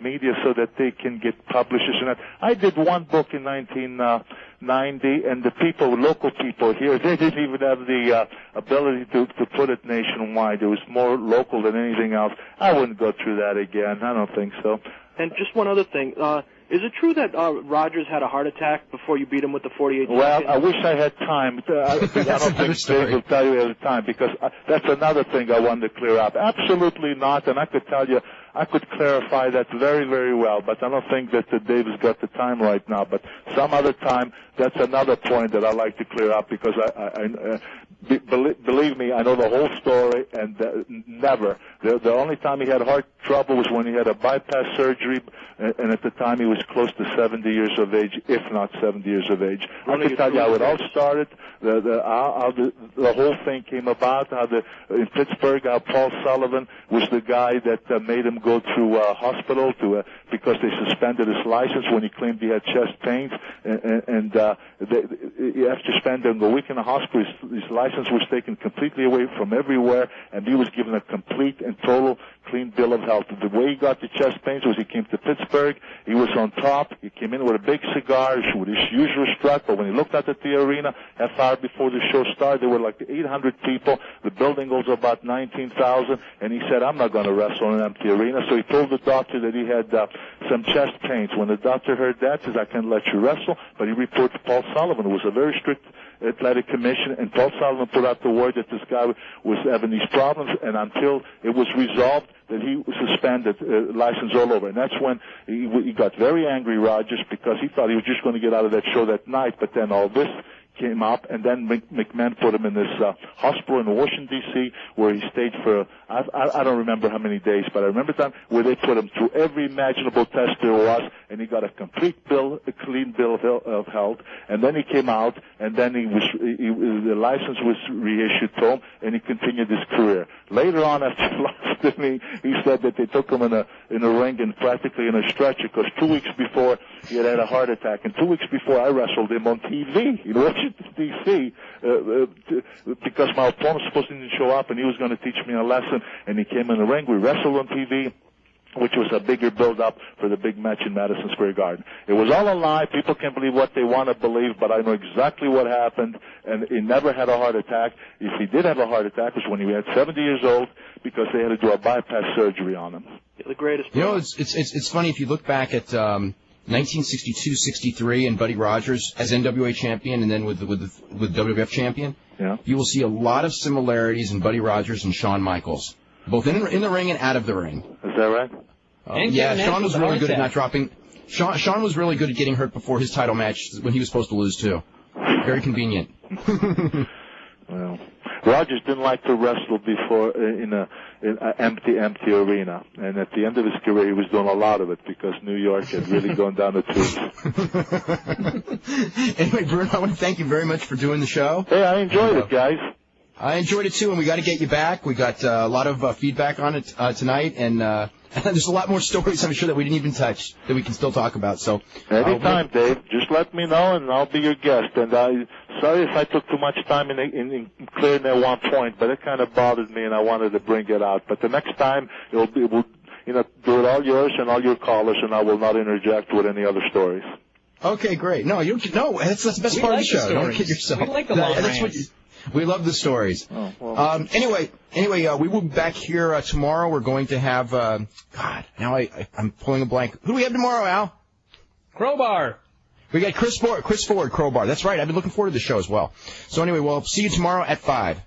media, so that they can get publishers and that. I did one book in 1990, and the local people here, they didn't even have the ability to put it nationwide. It was more local than anything else. I wouldn't go through that again. I don't think so. And just one other thing. Is it true that Rogers had a heart attack before you beat him with the 48 seconds? Well, I wish I had time. I don't think Dave will tell you at the time, because that's another thing I wanted to clear up. Absolutely not, and I could tell you, I could clarify that very, very well, but I don't think that Dave has got the time right now. But some other time, that's another point that I like to clear up, because believe me, I know the whole story, and never. The only time he had heart trouble was when he had a bypass surgery, and at the time he was close to 70 years of age, if not 70 years of age. I can tell you how it all started, how the whole thing came about, in Pittsburgh, how Paul Sullivan was the guy that made him go to hospital because they suspended his license when he claimed he had chest pains, and after spending a week in the hospital, his license was taken completely away from everywhere, and he was given a complete and total clean bill of health. The way he got the chest pains was he came to Pittsburgh, he was on top, he came in with a big cigar, with his usual strut, but when he looked out at the arena, half hour before the show started, there were like 800 people, the building goes about 19,000, and he said, I'm not going to wrestle in an empty arena, so he told the doctor that he had some chest pains. When the doctor heard that, he says, I can't let you wrestle, but he reported to Paul Sullivan, who was a very strict athletic commission, and Paul Sullivan put out the word that this guy was having these problems, and until it was resolved, that he was suspended, license all over. And that's when he got very angry, Rogers, because he thought he was just going to get out of that show that night, but then all this came up, and then McMahon put him in this hospital in Washington, D.C., where he stayed for, I don't remember how many days, but I remember the time where they put him through every imaginable test there was, and he got a clean bill of health, and then he came out, and then the license was reissued to him, and he continued his career. Later on, after he lost to me, he said that they took him in a ring and practically in a stretcher, because 2 weeks before he had a heart attack, and 2 weeks before I wrestled him on TV in Washington, D.C., because my opponent was supposed to show up, and he was going to teach me a lesson, and he came in the ring. We wrestled on TV, which was a bigger build-up for the big match in Madison Square Garden. It was all a lie. People can believe what they want to believe, but I know exactly what happened, and he never had a heart attack. If he did have a heart attack, it was when he was 70 years old, because they had to do a bypass surgery on him. You're the greatest. It's funny, if you look back at 1962-63 and Buddy Rogers as NWA champion, and then with WWF champion, you will see a lot of similarities in Buddy Rogers and Shawn Michaels, both in the ring and out of the ring. Is that right? Shawn was really good at not dropping. Shawn was really good at getting hurt before his title match when he was supposed to lose too. Very convenient. Well, Rogers didn't like to wrestle before in an empty arena, and at the end of his career, he was doing a lot of it because New York had really gone down the tubes. Anyway, Bruno, I want to thank you very much for doing the show. Hey, I enjoyed it, guys. I enjoyed it too, and we got to get you back. We got a lot of feedback on it tonight, and there's a lot more stories I'm sure that we didn't even touch that we can still talk about. So anytime, Dave, just let me know, and I'll be your guest. And sorry if I took too much time in clearing that one point, but it kind of bothered me, and I wanted to bring it out. But the next time, we'll do it all yours and all your callers, and I will not interject with any other stories. Okay, great. No, that's the best part of the show. Don't kid yourself. We like the long rants. We love the stories. Oh, well. Anyway, we will be back here tomorrow. We're going to have, now I'm pulling a blank. Who do we have tomorrow, Al? Crowbar. We got Chris Ford, Crowbar. That's right. I've been looking forward to the show as well. So anyway, we'll see you tomorrow at 5.